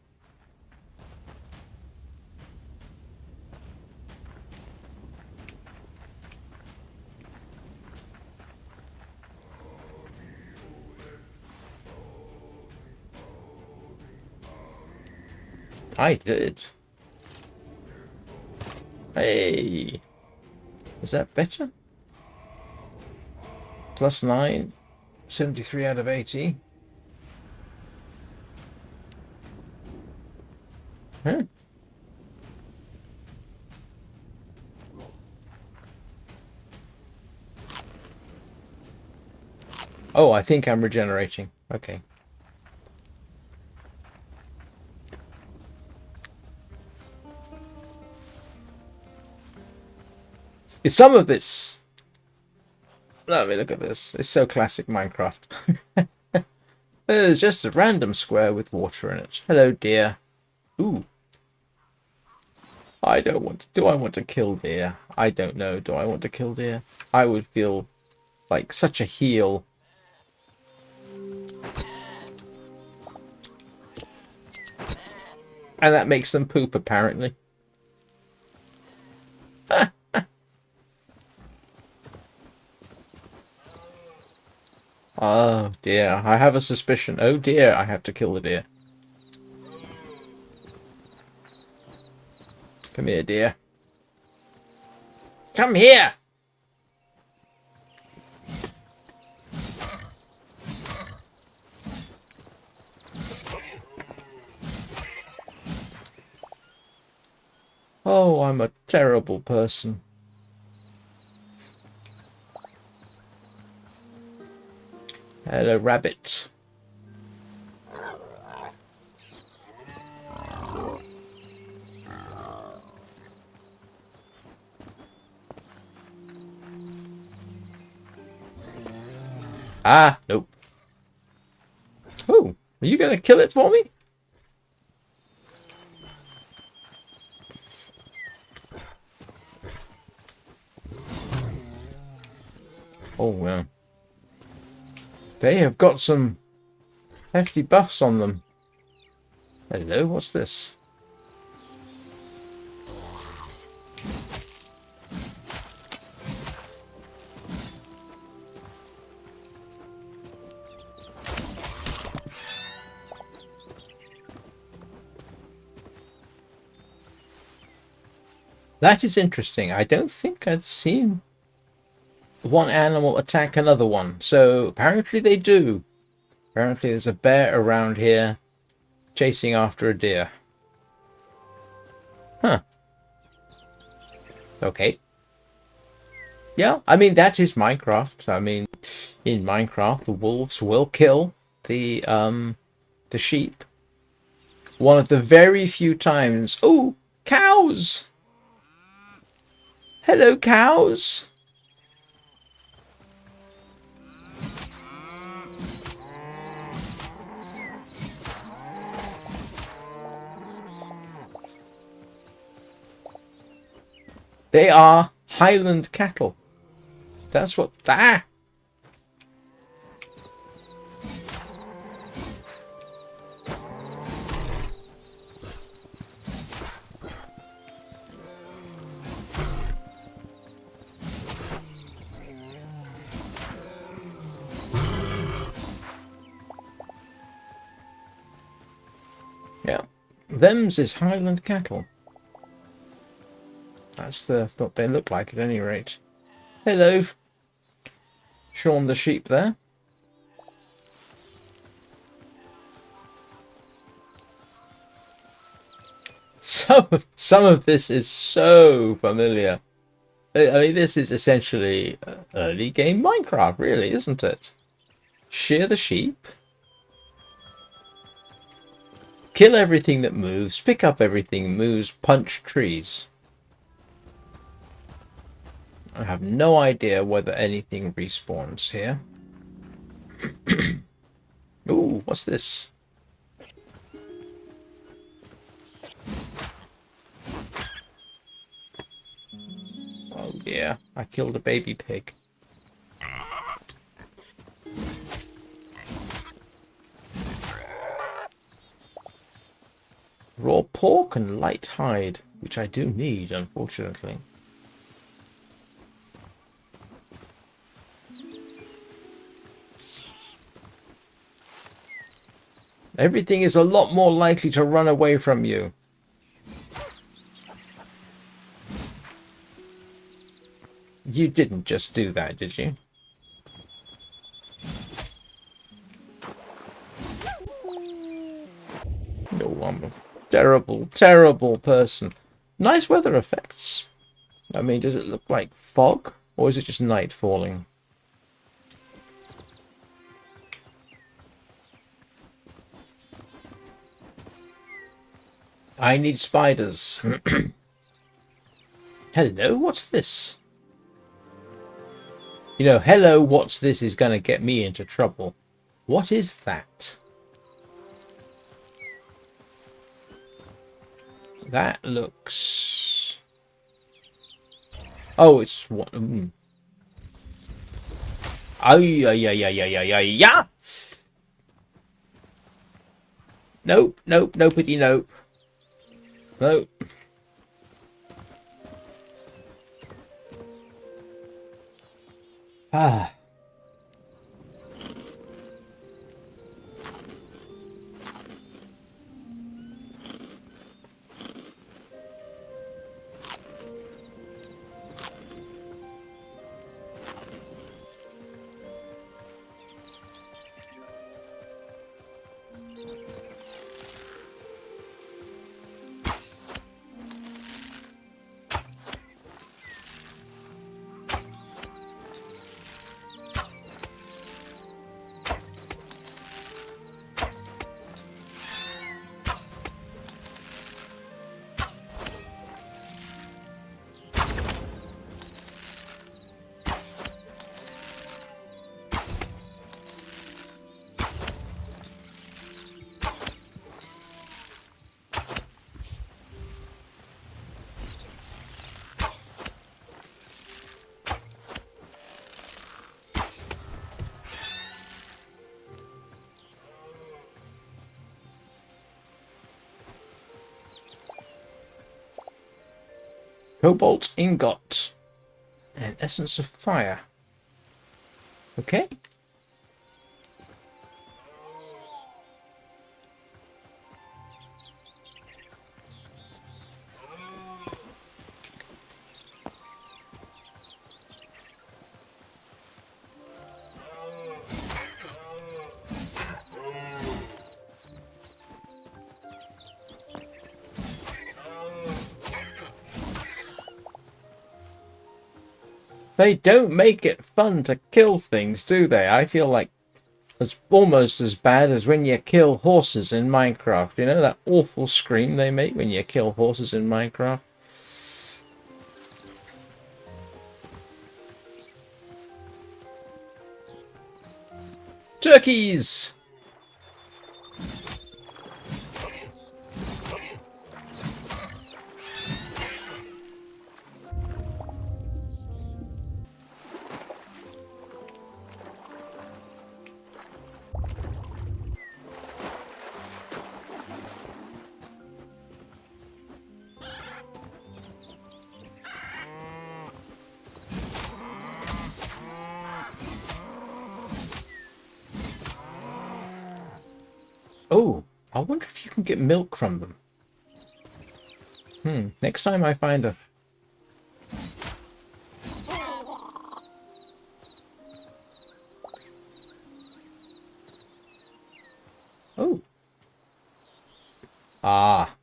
Speaker 1: I did. Hey. Is that better? +9. 73 out of 80. Huh? Oh, I think I'm regenerating. Okay. It's some of this. Let me look at this. It's so classic Minecraft. There's just a random square with water in it. Hello, deer. Ooh. I don't want to. Do I want to kill deer? I don't know. Do I want to kill deer? I would feel like such a heel. And that makes them poop, apparently. Oh dear, I have a suspicion. Oh dear, I have to kill the deer. Come here, dear. Come here! Oh, I'm a terrible person. Hello, rabbit. Ah, nope. Oh, are you going to kill it for me? Oh, yeah. They have got some hefty buffs on them. Hello, what's this? That is interesting. I don't think I'd seen one animal attack another one. So apparently they do. Apparently there's a bear around here chasing after a deer. Huh. Okay. Yeah, I mean, that is Minecraft. I mean, in Minecraft, the wolves will kill the sheep. One of the very few times... Oh, cows! Hello, cows! They are Highland cattle. That's what that. Yeah, them's is Highland cattle. That's what they look like at any rate. Hello, Shaun the sheep there. Some of this is so familiar. I mean, this is essentially early game Minecraft, really, isn't it? Shear the sheep. Kill everything that moves. Pick up everything that moves. Punch trees. I have no idea whether anything respawns here. Ooh, what's this? Oh yeah, I killed a baby pig. Raw pork and light hide, which I do need, unfortunately. Everything is a lot more likely to run away from you. You didn't just do that, did you? Oh, I'm a terrible, terrible person. Nice weather effects. I mean, does it look like fog? Or is it just night falling? I need spiders. Hello, what's this? You know, hello, what's this is going to get me into trouble. What is that? That looks... Oh, it's what? Ay, ay, ay, ay, ay, ay, ay, yeah. Nope, nope, nopey, nope. Nope. Ah. Cobalt ingot. And essence of fire. Okay. They don't make it fun to kill things, do they? I feel like it's almost as bad as when you kill horses in Minecraft. You know that awful scream they make when you kill horses in Minecraft? Turkeys! Oh, I wonder if you can get milk from them. Next time I find a... Oh. Ah.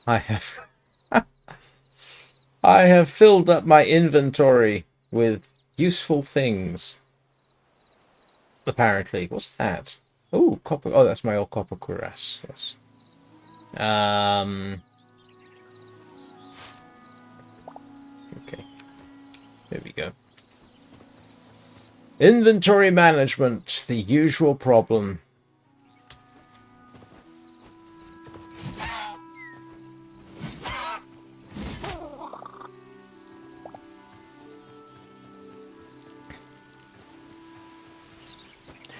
Speaker 1: I have... I have filled up my inventory with useful things. Apparently. What's that? Oh, copper. Oh, that's my old copper cuirass. Yes. Okay. There we go. Inventory management, the usual problem.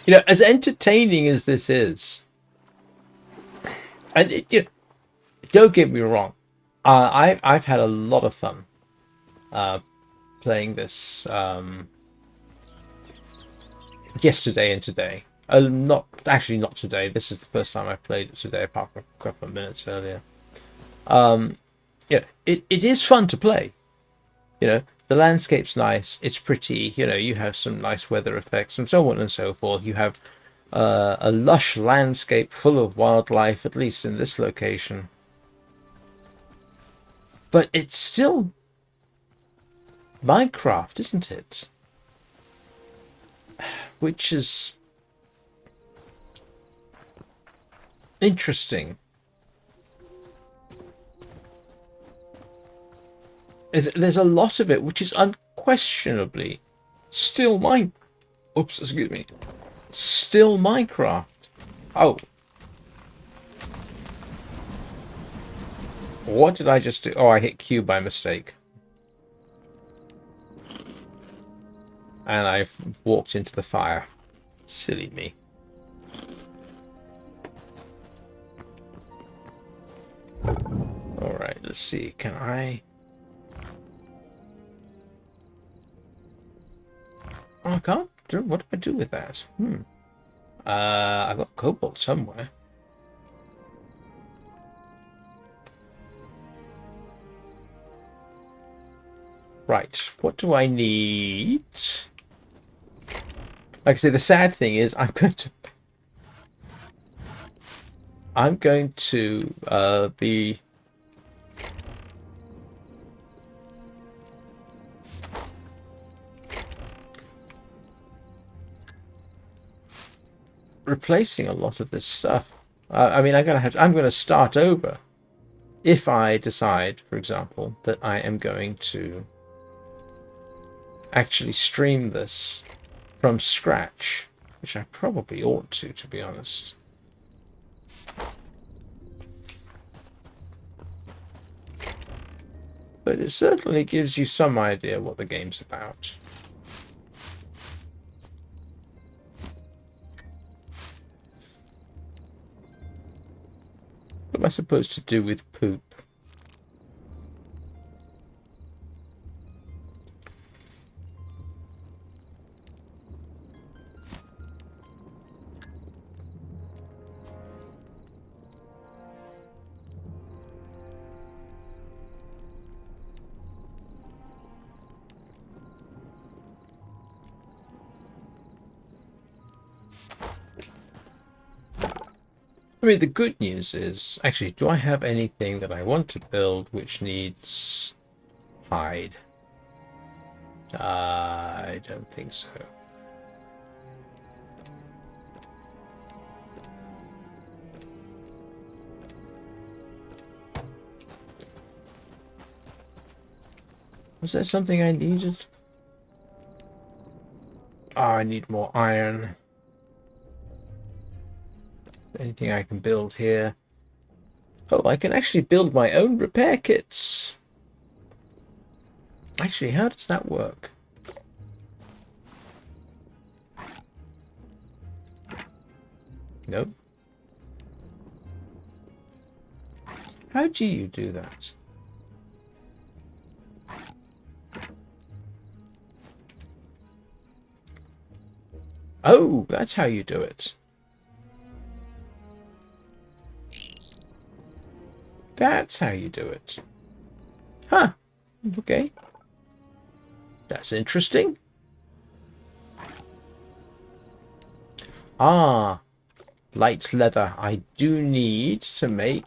Speaker 1: You know, as entertaining as this is, and you know, don't get me wrong, I've had a lot of fun playing this yesterday and today. Not today. This is the first time I've played it today, apart from a couple of minutes earlier. Yeah, it is fun to play. You know, the landscape's nice. It's pretty. You know, you have some nice weather effects and so on and so forth. You have a lush landscape full of wildlife, at least in this location. But it's still Minecraft, isn't it? Which is interesting. There's a lot of it which is unquestionably still Oops, excuse me. Still Minecraft. Oh. What did I just do? Oh, I hit Q by mistake. And I walked into the fire. Silly me. Alright, let's see. Can I... Oh, I can't do... What do I do with that? I've got cobalt somewhere. Right, what do I need? Like I say, the sad thing is I'm going to be replacing a lot of this stuff. I mean, I'm going to start over if I decide, for example, that I am going to actually stream this from scratch, which I probably ought to be honest. But it certainly gives you some idea what the game's about. What am I supposed to do with poop? I mean, the good news is... Actually, do I have anything that I want to build which needs hide? I don't think so. Was there something I needed? Oh, I need more iron. Anything I can build here? Oh, I can actually build my own repair kits. Actually, how does that work? Nope. How do you do that? Oh, that's how you do it. That's how you do it. Huh. Okay. That's interesting. Ah. Light leather. I do need to make...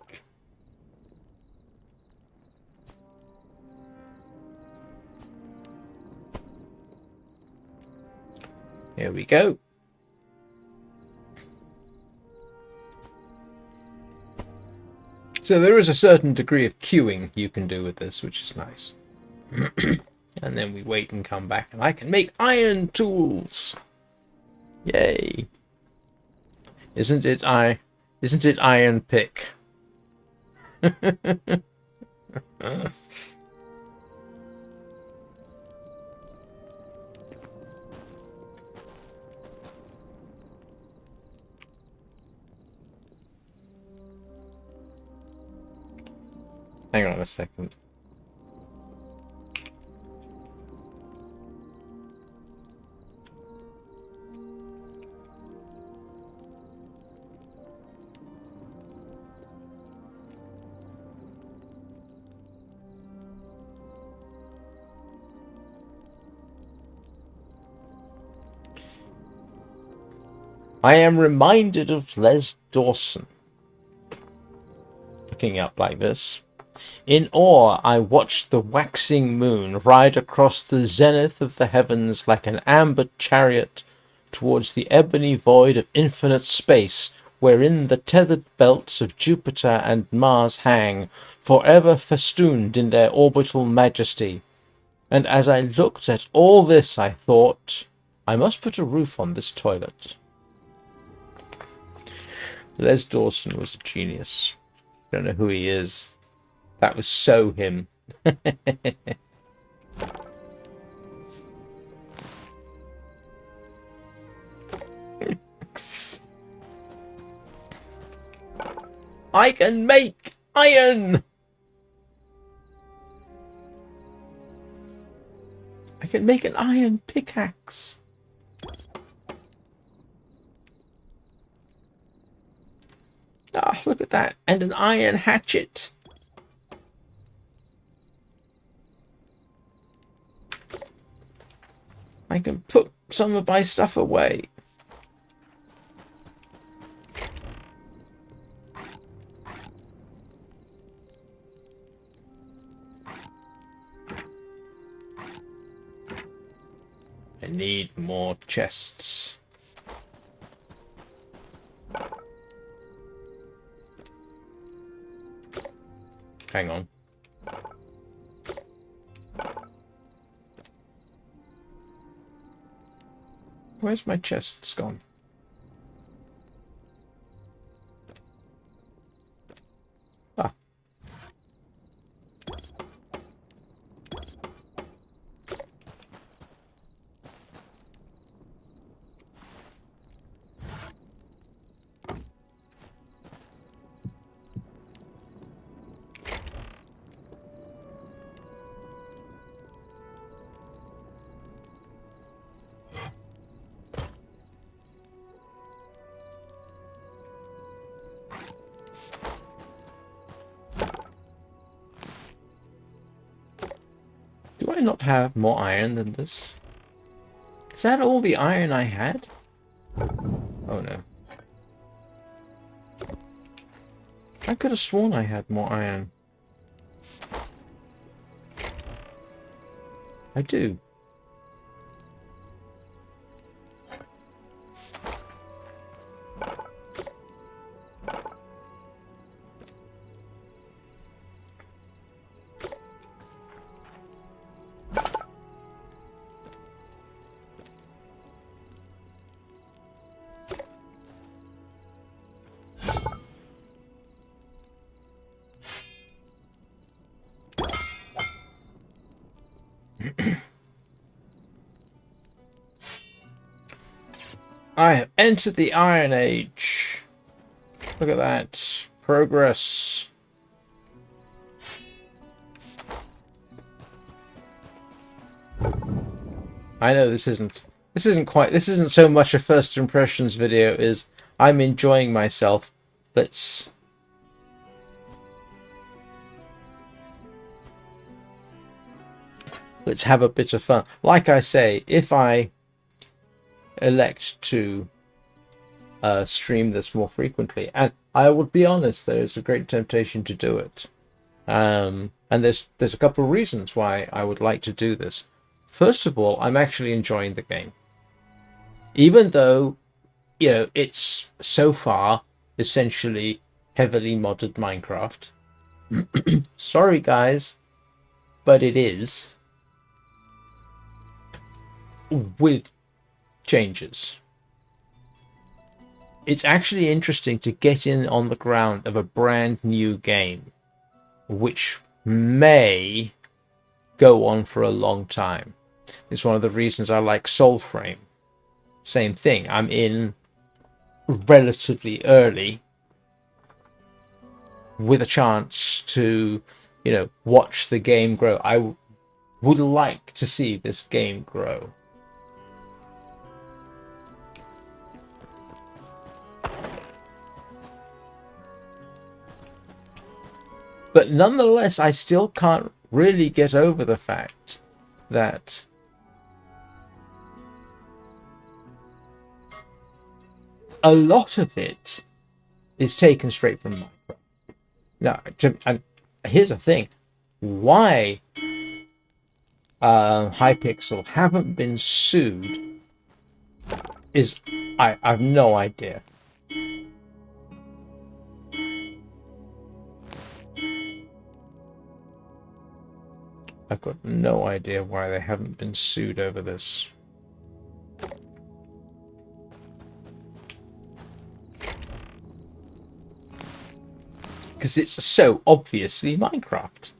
Speaker 1: Here we go. So there is a certain degree of queuing you can do with this, which is nice. And then we wait and come back, and I can make iron tools. Yay! Isn't it iron pick? Hang on a second. I am reminded of Les Dawson. Looking up like this. In awe, I watched the waxing moon ride across the zenith of the heavens like an amber chariot towards the ebony void of infinite space, wherein the tethered belts of Jupiter and Mars hang, forever festooned in their orbital majesty. And as I looked at all this, I thought, I must put a roof on this toilet. Les Dawson was a genius. Don't know who he is. That was so him. I can make iron! I can make an iron pickaxe. Ah, look at that. And an iron hatchet. I can put some of my stuff away. I need more chests. Hang on. Where's my chests gone? Ah. Do I not have more iron than this? Is that all the iron I had? Oh no. I could have sworn I had more iron. I do. I have entered the Iron Age. Look at that. Progress. I know this isn't so much a first impressions video as I'm enjoying myself. Let's have a bit of fun. Like I say, if I elect to stream this more frequently, and I would be honest, there is a great temptation to do it, and there's a couple of reasons why I would like to do this. First of all, I'm actually enjoying the game, even though it's so far essentially heavily modded Minecraft. Sorry guys, but it is, with changes. It's actually interesting to get in on the ground of a brand new game, which may go on for a long time. It's one of the reasons I like Soulframe. Same thing. I'm in relatively early with a chance to, watch the game grow. I would like to see this game grow. But nonetheless, I still can't really get over the fact that a lot of it is taken straight from Minecraft. Now, and here's the thing: why Hypixel haven't been sued is I have no idea. I've got no idea why they haven't been sued over this. Because it's so obviously Minecraft.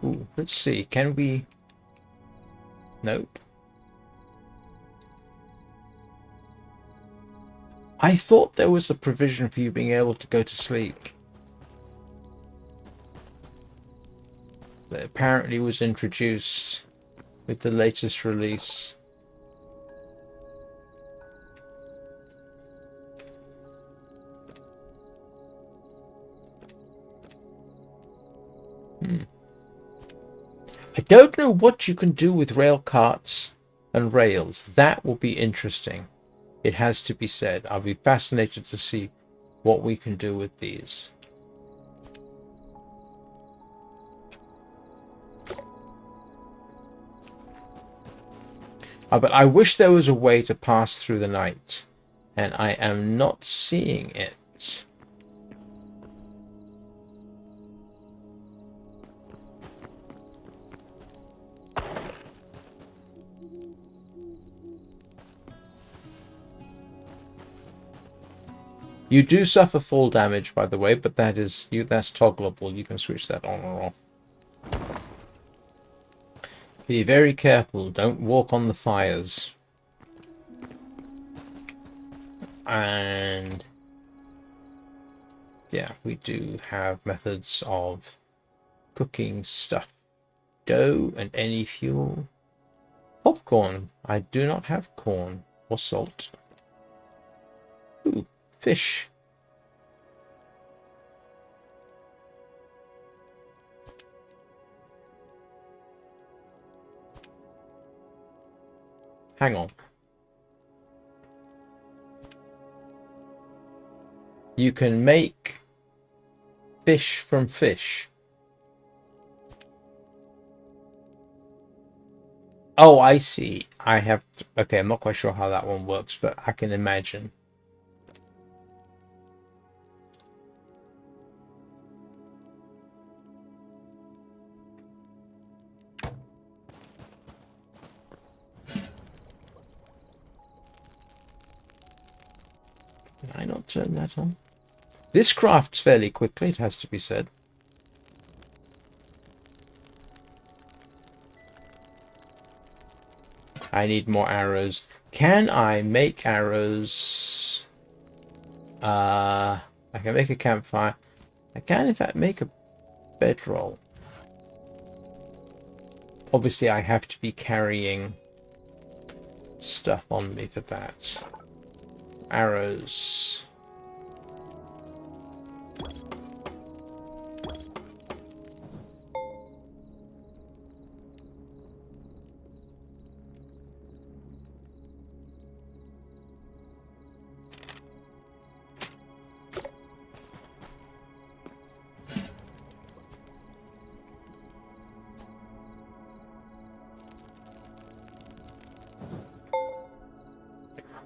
Speaker 1: Ooh, let's see. Can we? Nope. I thought there was a provision for you being able to go to sleep. That apparently was introduced with the latest release. I don't know what you can do with rail carts and rails. That will be interesting. It has to be said. I'll be fascinated to see what we can do with these. But I wish there was a way to pass through the night, and I am not seeing it. You do suffer fall damage, by the way, but that's toggleable. You can switch that on or off. Be very careful. Don't walk on the fires. And yeah, we do have methods of cooking stuff. Dough and any fuel. Popcorn. I do not have corn or salt. Ooh. Fish. Hang on. You can make fish from fish. Oh, I see. I have... Okay, I'm not quite sure how that one works, but I can imagine. Can I not turn that on? This crafts fairly quickly, it has to be said. I need more arrows. Can I make arrows? I can make a campfire. I can, in fact, make a bedroll. Obviously, I have to be carrying stuff on me for that. Arrows.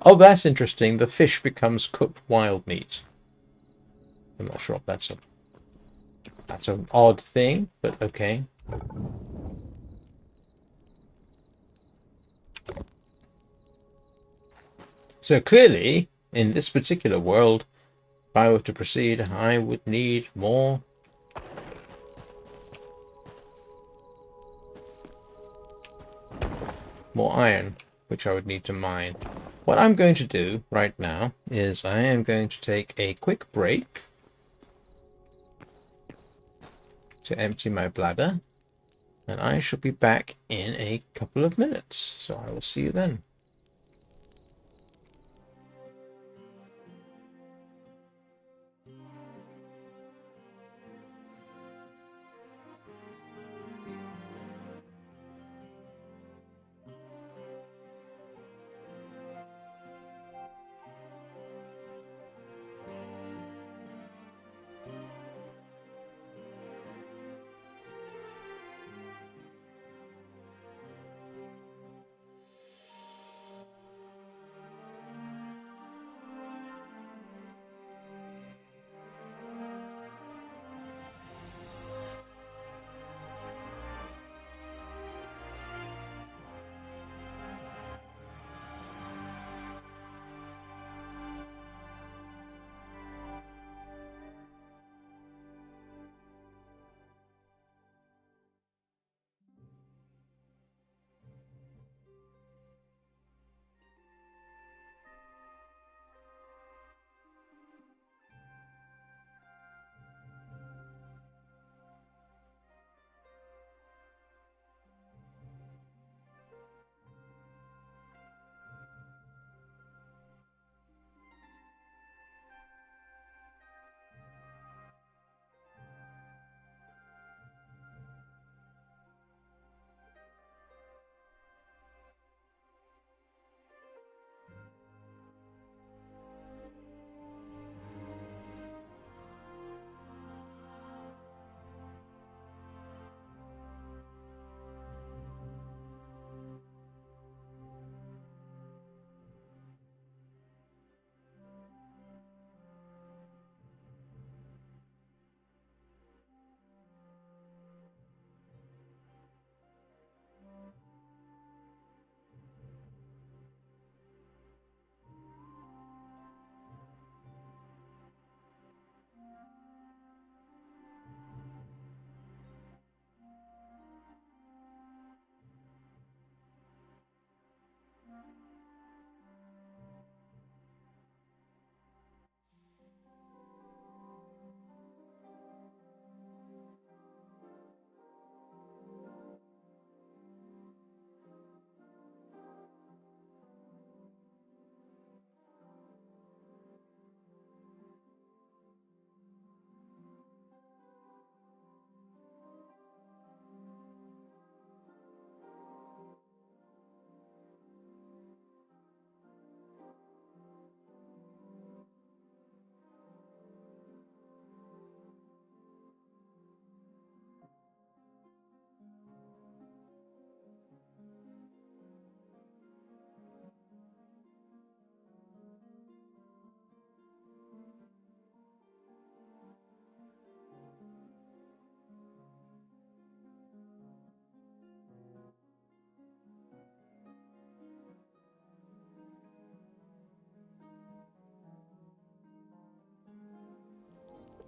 Speaker 1: Oh, that's interesting. The fish becomes cooked wild meat. I'm not sure if that's an odd thing, but okay. So clearly, in this particular world, if I were to proceed, I would need more iron, which I would need to mine. What I'm going to do right now is I am going to take a quick break to empty my bladder. And I shall be back in a couple of minutes. So I will see you then.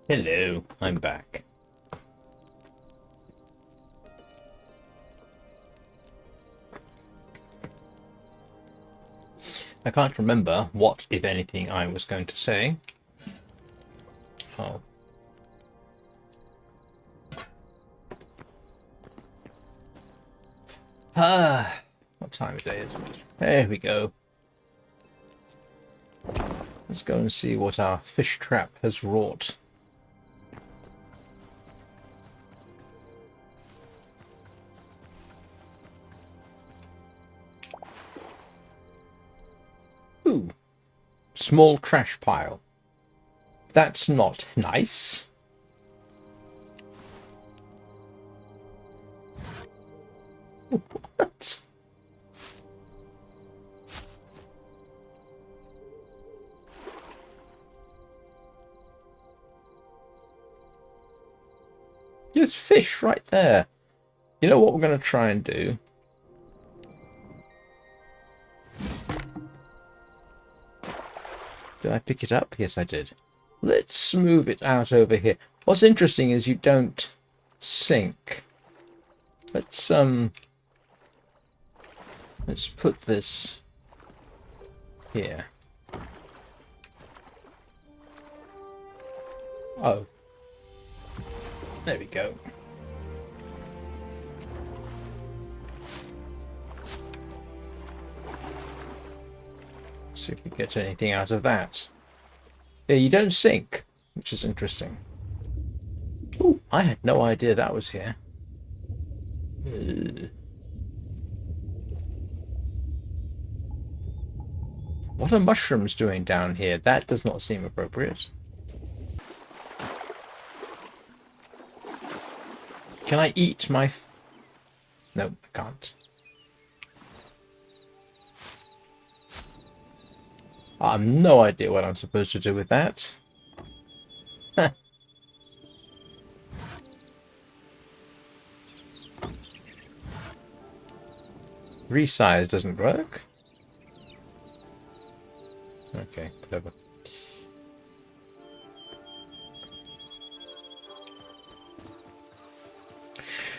Speaker 1: Hello, I'm back. I can't remember what, if anything, I was going to say. Oh. What time of day is it? There we go. Let's go and see what our fish trap has wrought. Ooh, small trash pile. That's not nice. What? There's fish right there. You know what we're going to try and do? Did I pick it up? Yes, I did. Let's move it out over here. What's interesting is you don't sink. Let's put this here. Oh. There we go. See if we get anything out of that. Yeah, you don't sink, which is interesting. Ooh, I had no idea that was here. What are mushrooms doing down here? That does not seem appropriate. Can I eat my... No, I can't. I have no idea what I'm supposed to do with that. Resize doesn't work. Okay, clever.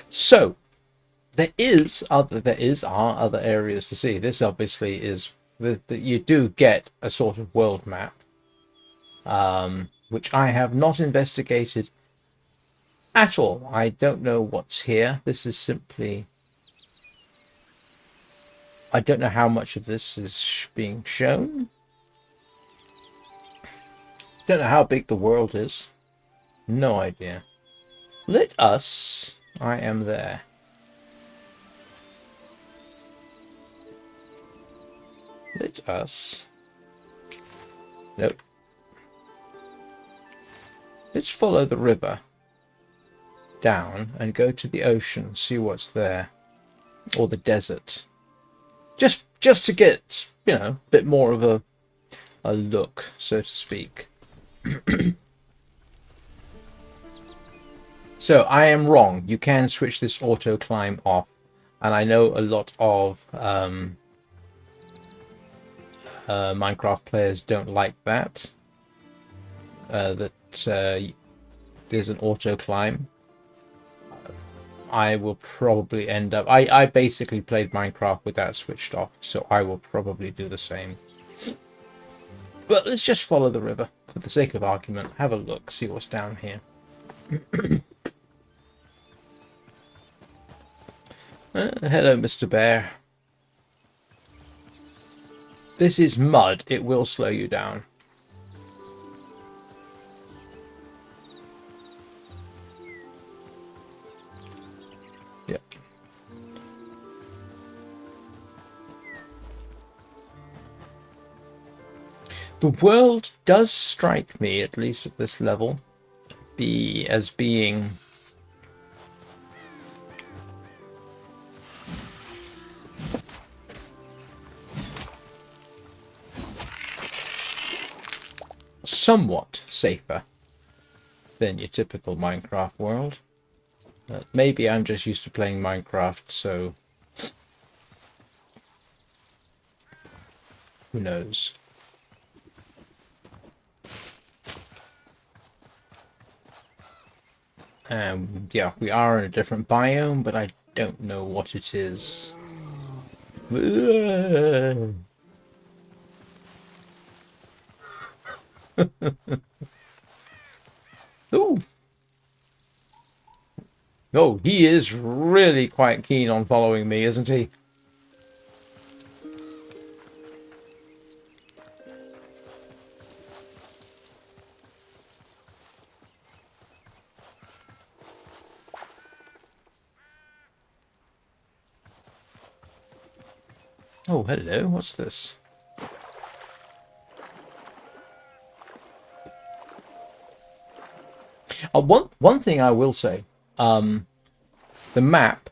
Speaker 1: So there are other areas to see. This obviously is that you do get a sort of world map, which I have not investigated at all. I don't know what's here. This is simply... I don't know how much of this is being shown. Don't know how big the world is. No idea. Let us... I am there. Let us... Nope. Let's follow the river down and go to the ocean, see what's there. Or the desert. Just to get, you know, a bit more of a look, so to speak. So I am wrong. You can switch this auto climb off, and I know a lot of Minecraft players don't like that. There's an auto climb. I will probably end up... I basically played Minecraft with that switched off, so I will probably do the same. But let's just follow the river, for the sake of argument. Have a look, see what's down here. Hello, Mr. Bear. This is mud. It will slow you down. Yep. The world does strike me, at least at this level, as being... somewhat safer than your typical Minecraft world. Maybe I'm just used to playing Minecraft, so who knows? Yeah, we are in a different biome, but I don't know what it is. Ooh. Oh, he is really quite keen on following me, isn't he? Oh, hello. What's this? One thing I will say, the map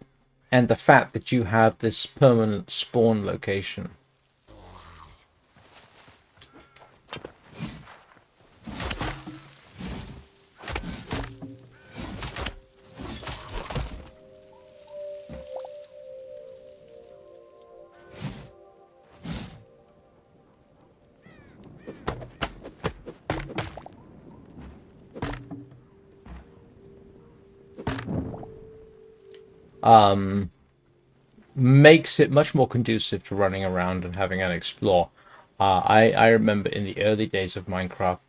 Speaker 1: and the fact that you have this permanent spawn location. Makes it much more conducive to running around and having an explore. I remember in the early days of Minecraft,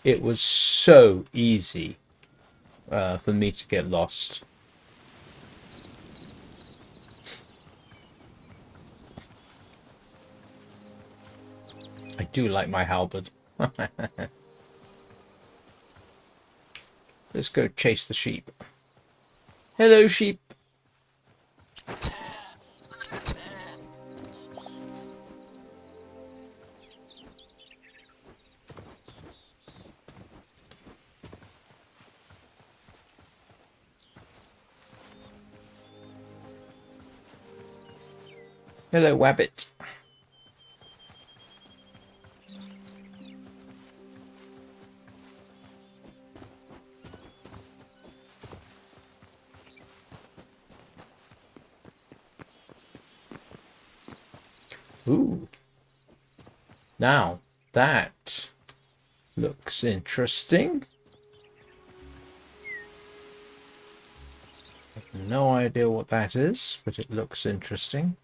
Speaker 1: it was so easy for me to get lost. I do like my halberd. Let's go chase the sheep. Hello, sheep. Hello, Wabbit. Ooh. Now, that looks interesting. I have no idea what that is, but it looks interesting.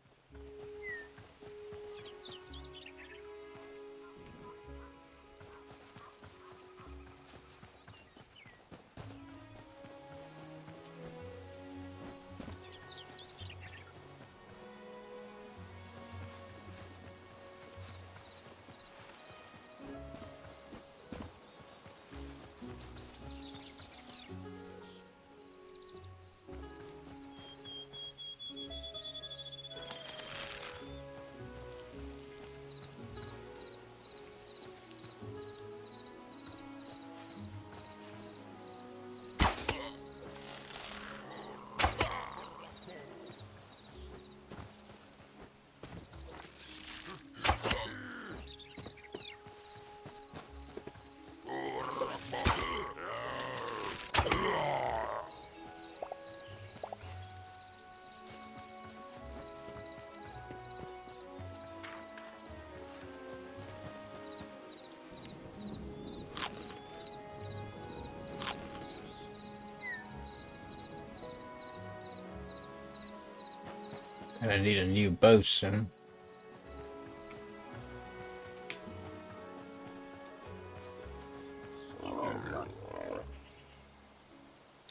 Speaker 1: And I need a new bow soon.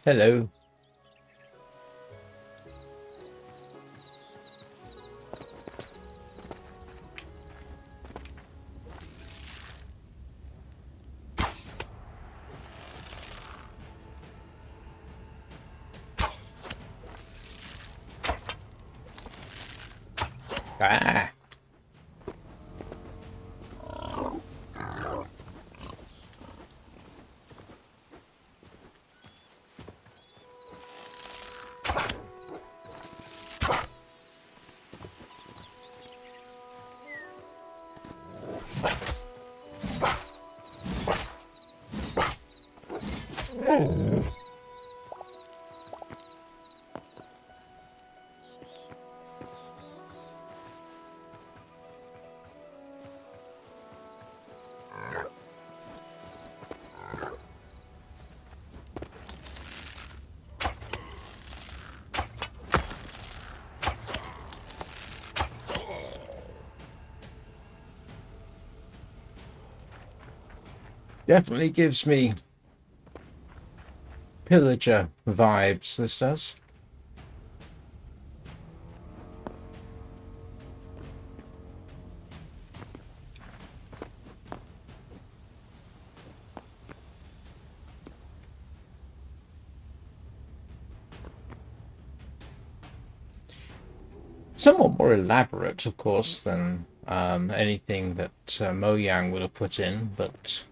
Speaker 1: Hello. Ah. Definitely gives me pillager vibes, this does. Somewhat more elaborate, of course, than anything that Mojang would have put in, but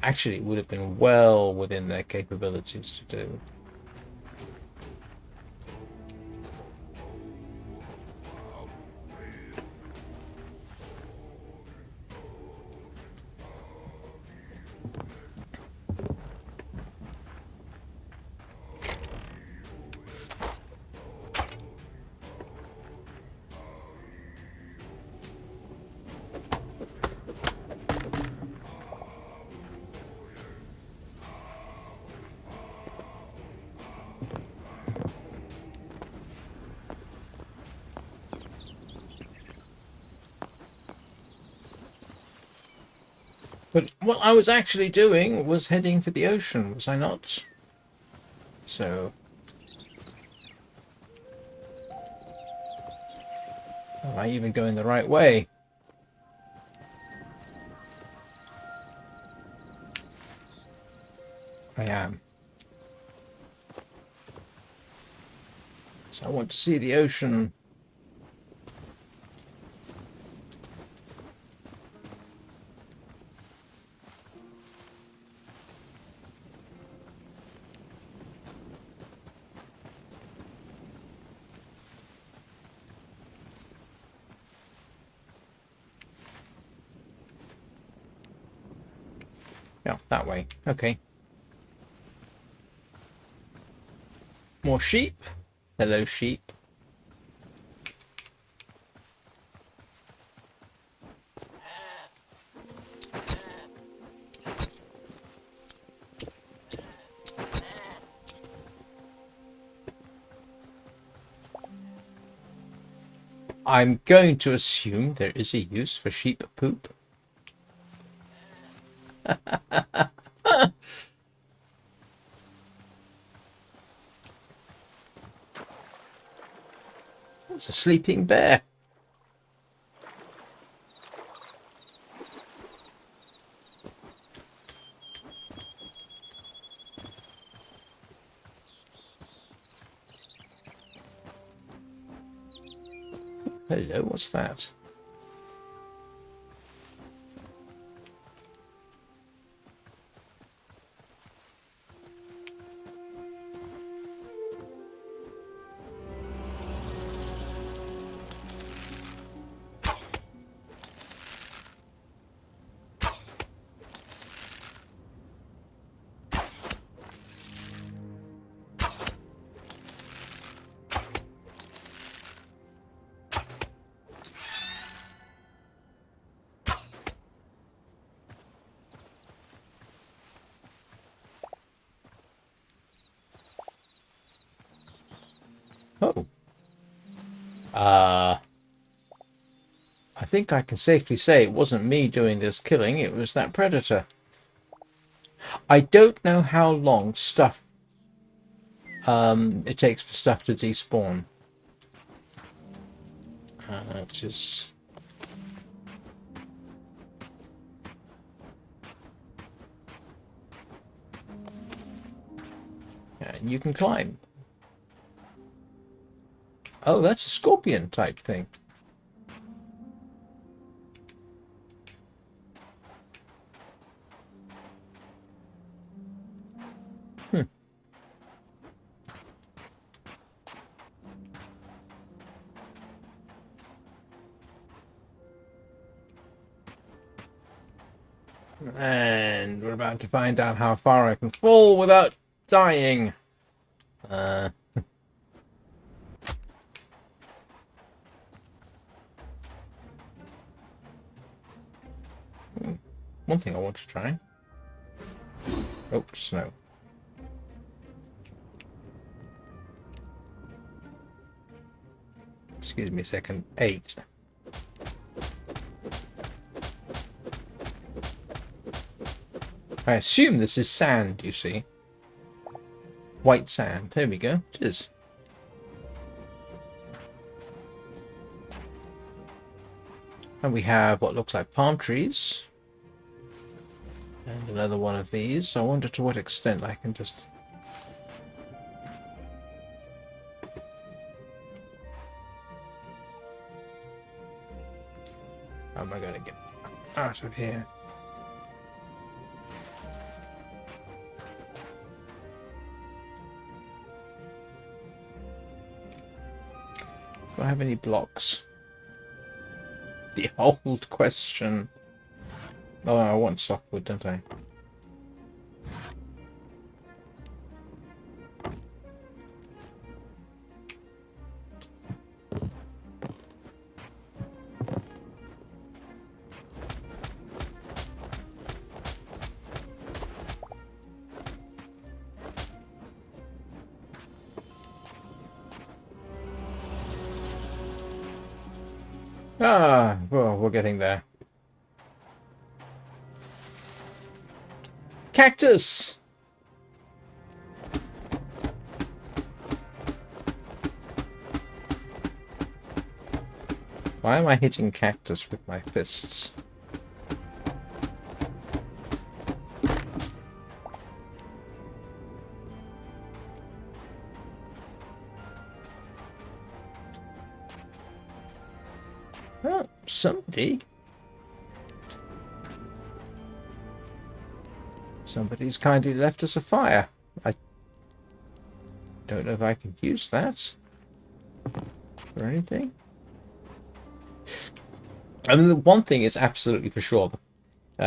Speaker 1: actually it would have been well within their capabilities to do. But what I was actually doing was heading for the ocean, was I not? So Am I even going the right way? I am. So I want to see the ocean. Yeah, that way. Okay. More sheep. Hello, sheep. I'm going to assume there is a use for sheep poop. It's a sleeping bear. Hello, what's that? Oh. I think I can safely say it wasn't me doing this killing, it was that predator. I don't know how long stuff it takes for stuff to despawn. Just yeah, you can climb. Oh, that's a scorpion type thing. And we're about to find out how far I can fall without dying. One thing I want to try. Oh, snow. Excuse me a second. 8. I assume this is sand, you see. White sand. There we go. It is. And we have what looks like palm trees. And another one of these. I wonder to what extent I can just... How am I going to get out of here? Do I have any blocks? The old question. Oh, I want softwood, don't I? Ah, well, we're getting there. Cactus! Why am I hitting cactus with my fists? Oh, somebody's kindly left us a fire. I don't know if I can use that for anything. I mean, the one thing is absolutely for sure.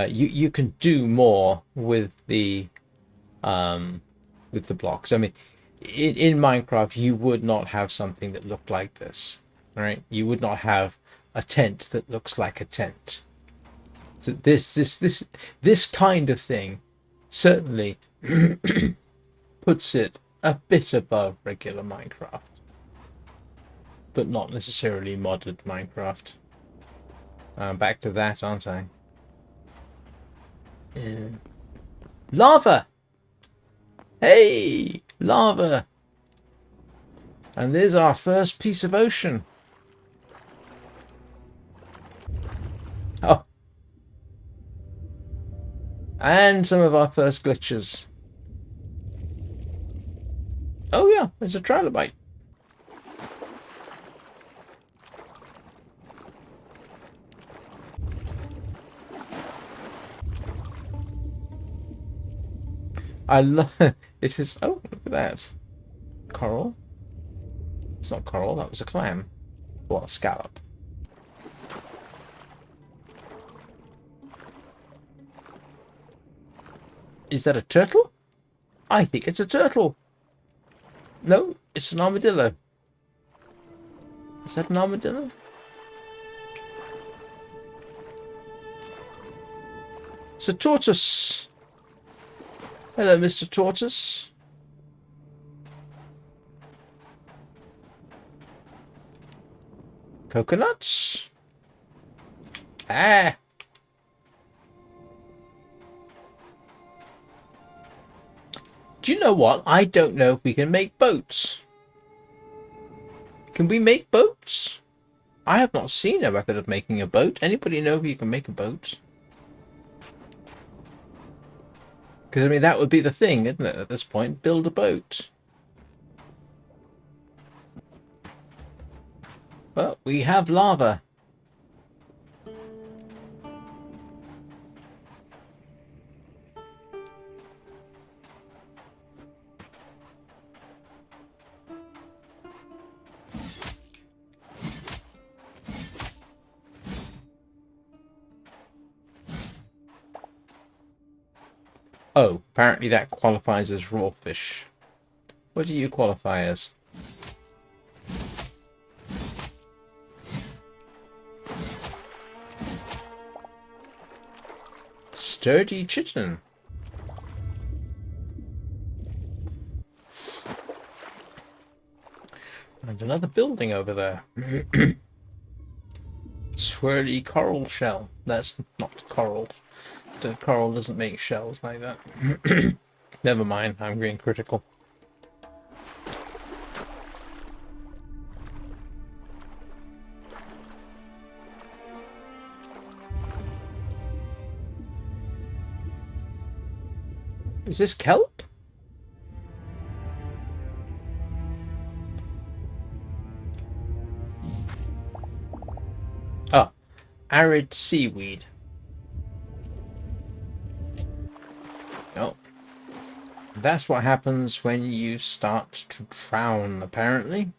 Speaker 1: You can do more with the blocks. I mean, in Minecraft, you would not have something that looked like this, right? You would not have a tent that looks like a tent. So this kind of thing certainly puts it a bit above regular Minecraft, but not necessarily modded Minecraft. Back to that, aren't I? Lava! Hey! Lava! And there's our first piece of ocean. Oh. And some of our first glitches. Oh yeah, there's a trilobite. I love this is oh look at that. Coral? It's not coral, that was a clam. Or a scallop. Is that a turtle? I think it's a turtle. No, it's an armadillo. Is that an armadillo? It's a tortoise. Hello, Mr. Tortoise. Coconuts? Ah! Do you know what? I don't know if we can make boats. Can we make boats? I have not seen a method of making a boat. Anybody know if you can make a boat? Because, I mean, that would be the thing, isn't it, at this point? Build a boat. Well, we have lava. Oh, apparently that qualifies as raw fish. What do you qualify as? Sturdy chitin. And another building over there. Swirly coral shell. That's not coral. The coral doesn't make shells like that. Never mind, I'm being critical. Is this kelp? Oh, arid seaweed. Oh, that's what happens when you start to drown, apparently.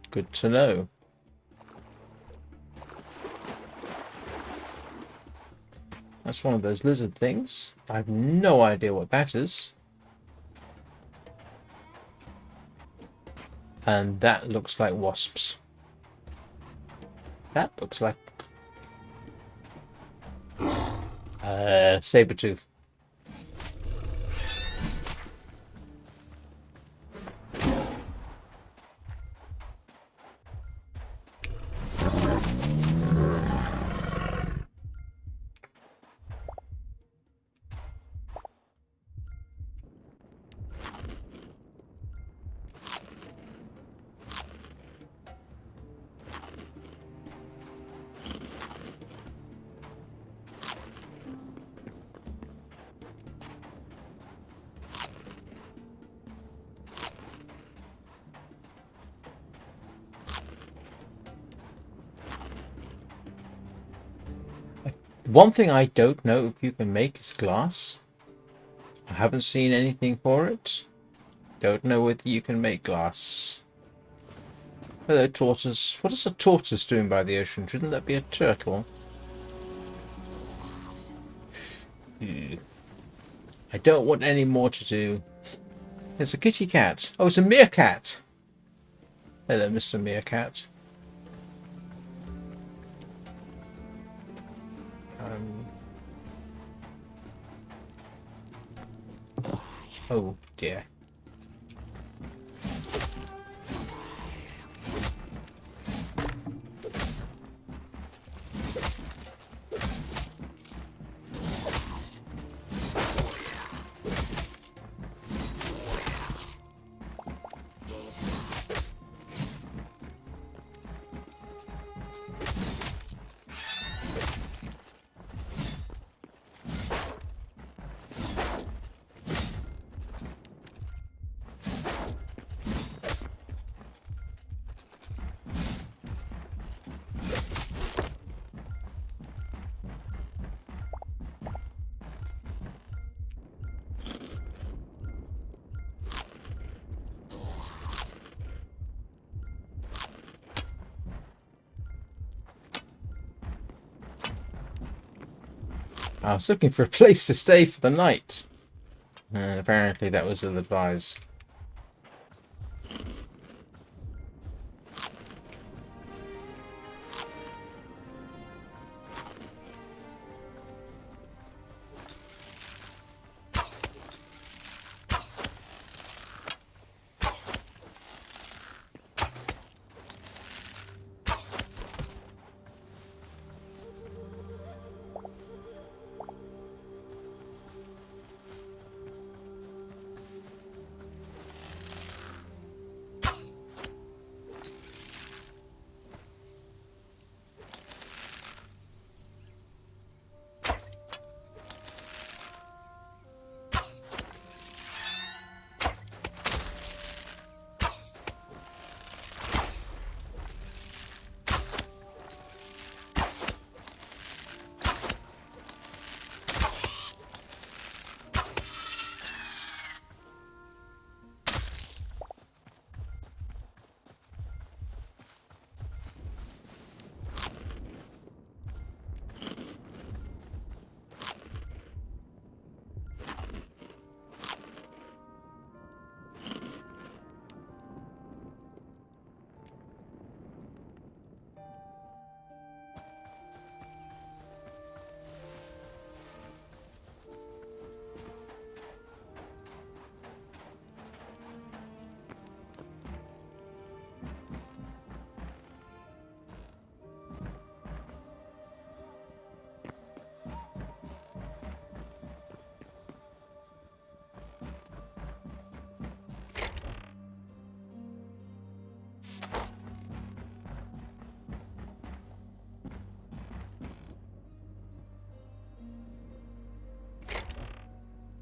Speaker 1: Good to know. That's one of those lizard things. I have no idea what that is. And that looks like wasps. That looks like saber-tooth. One thing I don't know if you can make is glass. I haven't seen anything for it. Don't know whether you can make glass. Hello, tortoise. What is a tortoise doing by the ocean? Shouldn't that be a turtle? I don't want any more to do. There's a kitty cat. Oh, it's a meerkat. Hello, Mr. Meerkat. Oh dear. I was looking for a place to stay for the night. And apparently that was ill-advised.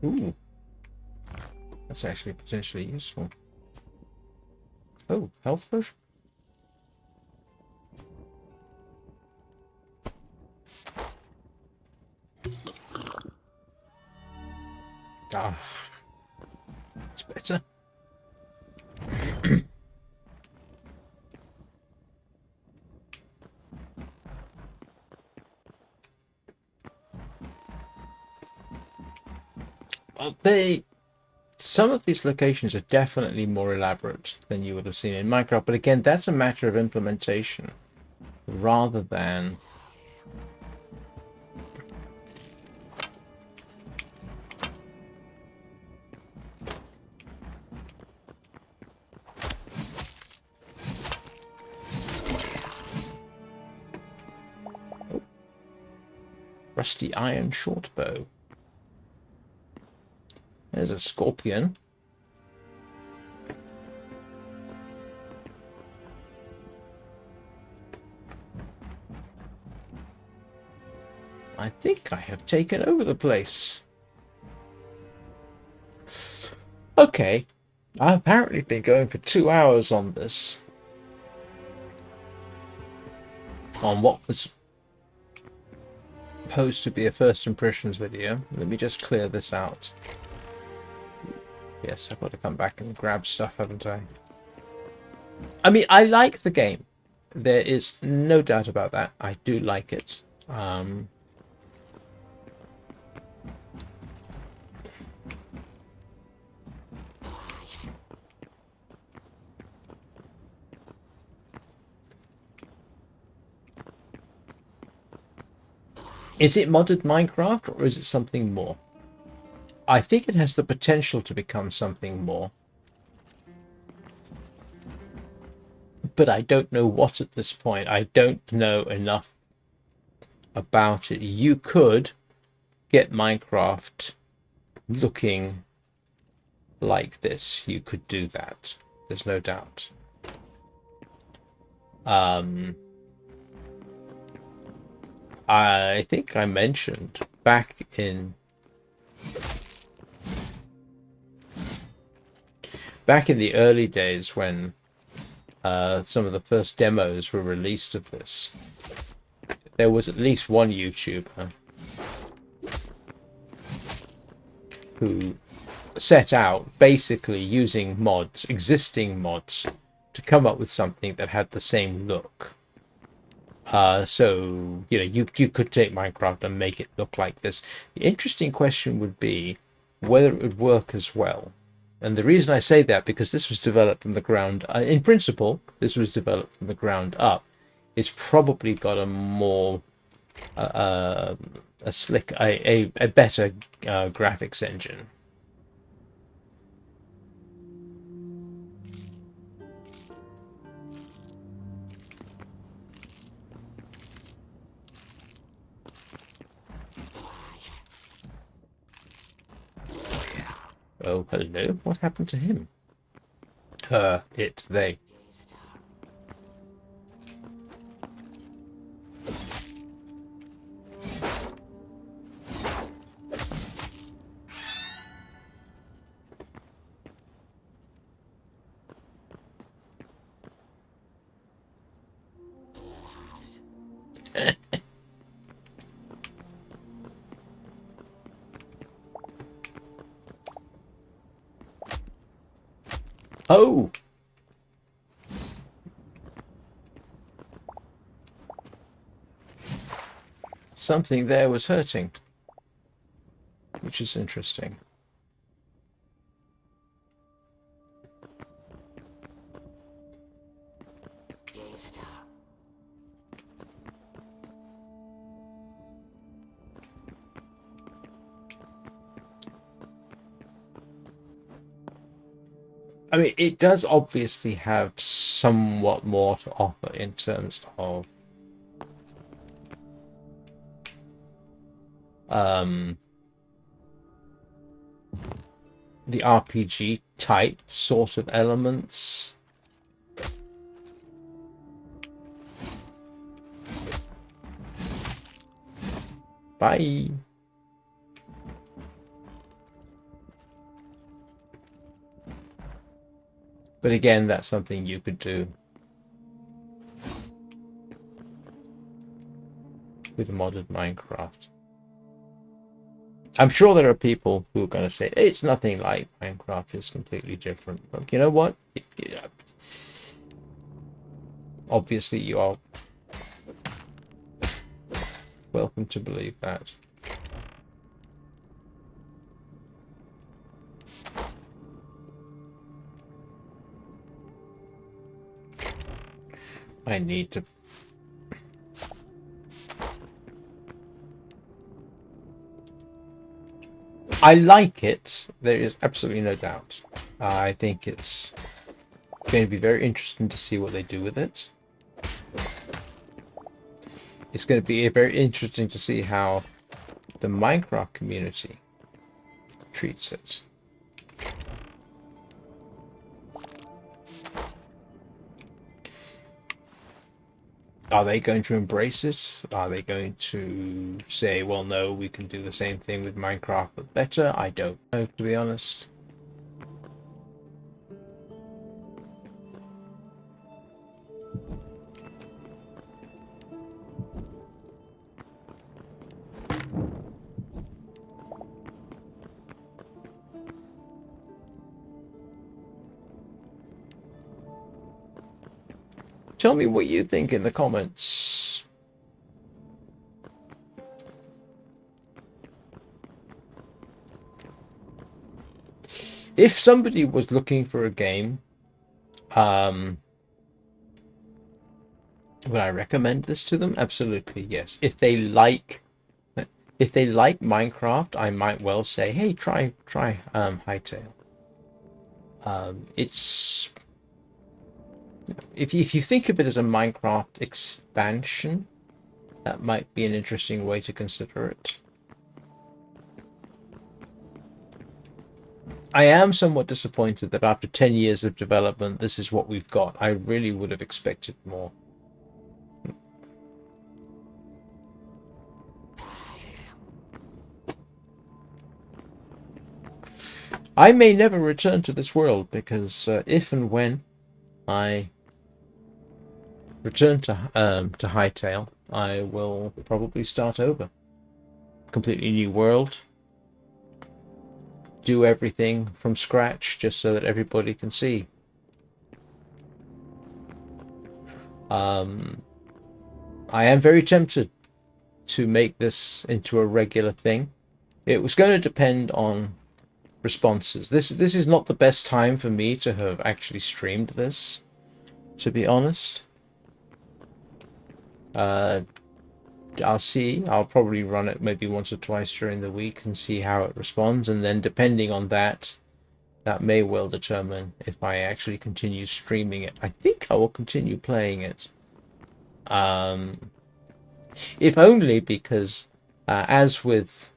Speaker 1: Ooh. That's actually potentially useful. Oh, health potion. Ah, it's better. Well, some of these locations are definitely more elaborate than you would have seen in Minecraft, but again, that's a matter of implementation rather than rusty iron shortbow. There's a scorpion. I think I have taken over the place. Okay. I've apparently been going for 2 hours on this. On what was supposed to be a first impressions video. Let me just clear this out. Yes, I've got to come back and grab stuff, haven't I? I mean, I like the game. There is no doubt about that. I do like it. Is it modded Minecraft or is it something more? I think it has the potential to become something more. But I don't know what at this point. I don't know enough about it. You could get Minecraft looking like this. You could do that. There's no doubt. I think I mentioned back in the early days when some of the first demos were released of this, there was at least one YouTuber who set out basically using mods, existing mods, to come up with something that had the same look. So, you know, you could take Minecraft and make it look like this. The interesting question would be whether it would work as well. And the reason I say that, because this was developed from the ground, in principle, this was developed from the ground up. It's probably got a more, a better graphics engine. Oh, hello. What happened to him? Her, it, they. Oh! Something there was hurting, which is interesting. I mean, it does obviously have somewhat more to offer in terms of the RPG type sort of elements. Bye. But again, that's something you could do with modded Minecraft. I'm sure there are people who are going to say it's nothing like Minecraft, it's completely different. But you know what? Obviously, you are welcome to believe that. I need to... I like it. There is absolutely no doubt. I think it's going to be very interesting to see what they do with it. It's going to be very interesting to see how the Minecraft community treats it. Are they going to embrace it? Are they going to say, well, no, we can do the same thing with Minecraft but better? I don't know, to be honest. tell me what you think in the comments. If somebody was looking for a game, would I recommend this to them? Absolutely, yes. If they like Minecraft, I might well say, hey, try Hytale. It's if you think of it as a Minecraft expansion, that might be an interesting way to consider it. I am somewhat disappointed that after 10 years of development, this is what we've got. I really would have expected more. I may never return to this world because if and when I return to Hytale, I will probably start over. Completely new world. Do everything from scratch just so that everybody can see. I am very tempted to make this into a regular thing. It was going to depend on responses. This is not the best time for me to have actually streamed this, to be honest. I'll see. I'll probably run it maybe once or twice during the week and see how it responds, and then depending on that, that may well determine if I actually continue streaming it. I think I will continue playing it. If only because, as with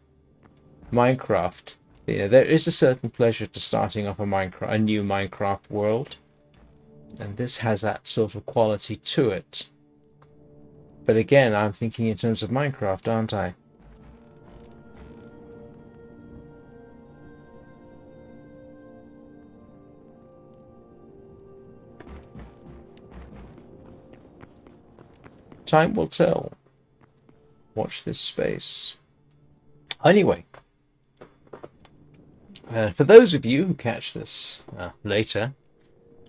Speaker 1: Minecraft, there is a certain pleasure to starting off a new Minecraft world, and this has that sort of quality to it. But again, I'm thinking in terms of Minecraft, aren't I? Time will tell. Watch this space. Anyway, for those of you who catch this later,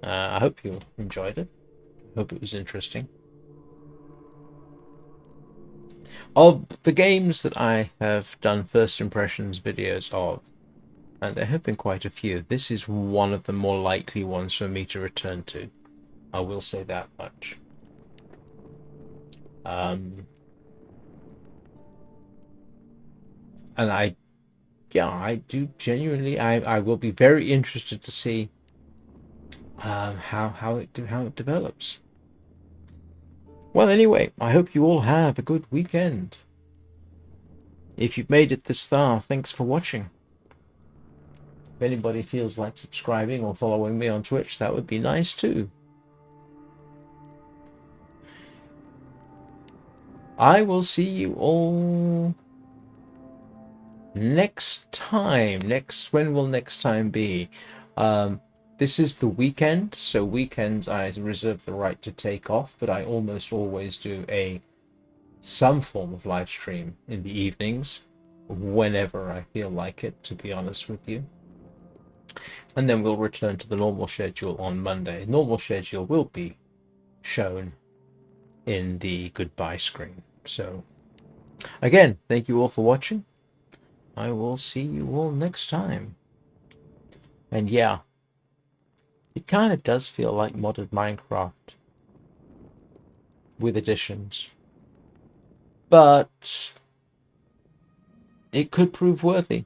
Speaker 1: I hope you enjoyed it. I hope it was interesting. Of the games that I have done first impressions videos of, and there have been quite a few, this is one of the more likely ones for me to return to. I will say that much. And I do genuinely. I will be very interested to see how it develops. Well, anyway, I hope you all have a good weekend. If you've made it this far, thanks for watching. If anybody feels like subscribing or following me on Twitch, that would be nice too. I will see you all next time. When will next time be? This is the weekend, so weekends I reserve the right to take off, but I almost always do some form of live stream in the evenings, whenever I feel like it, to be honest with you. And then we'll return to the normal schedule on Monday. Normal schedule will be shown in the goodbye screen. So, again, thank you all for watching. I will see you all next time. And yeah, it kind of does feel like modded Minecraft with additions. But it could prove worthy.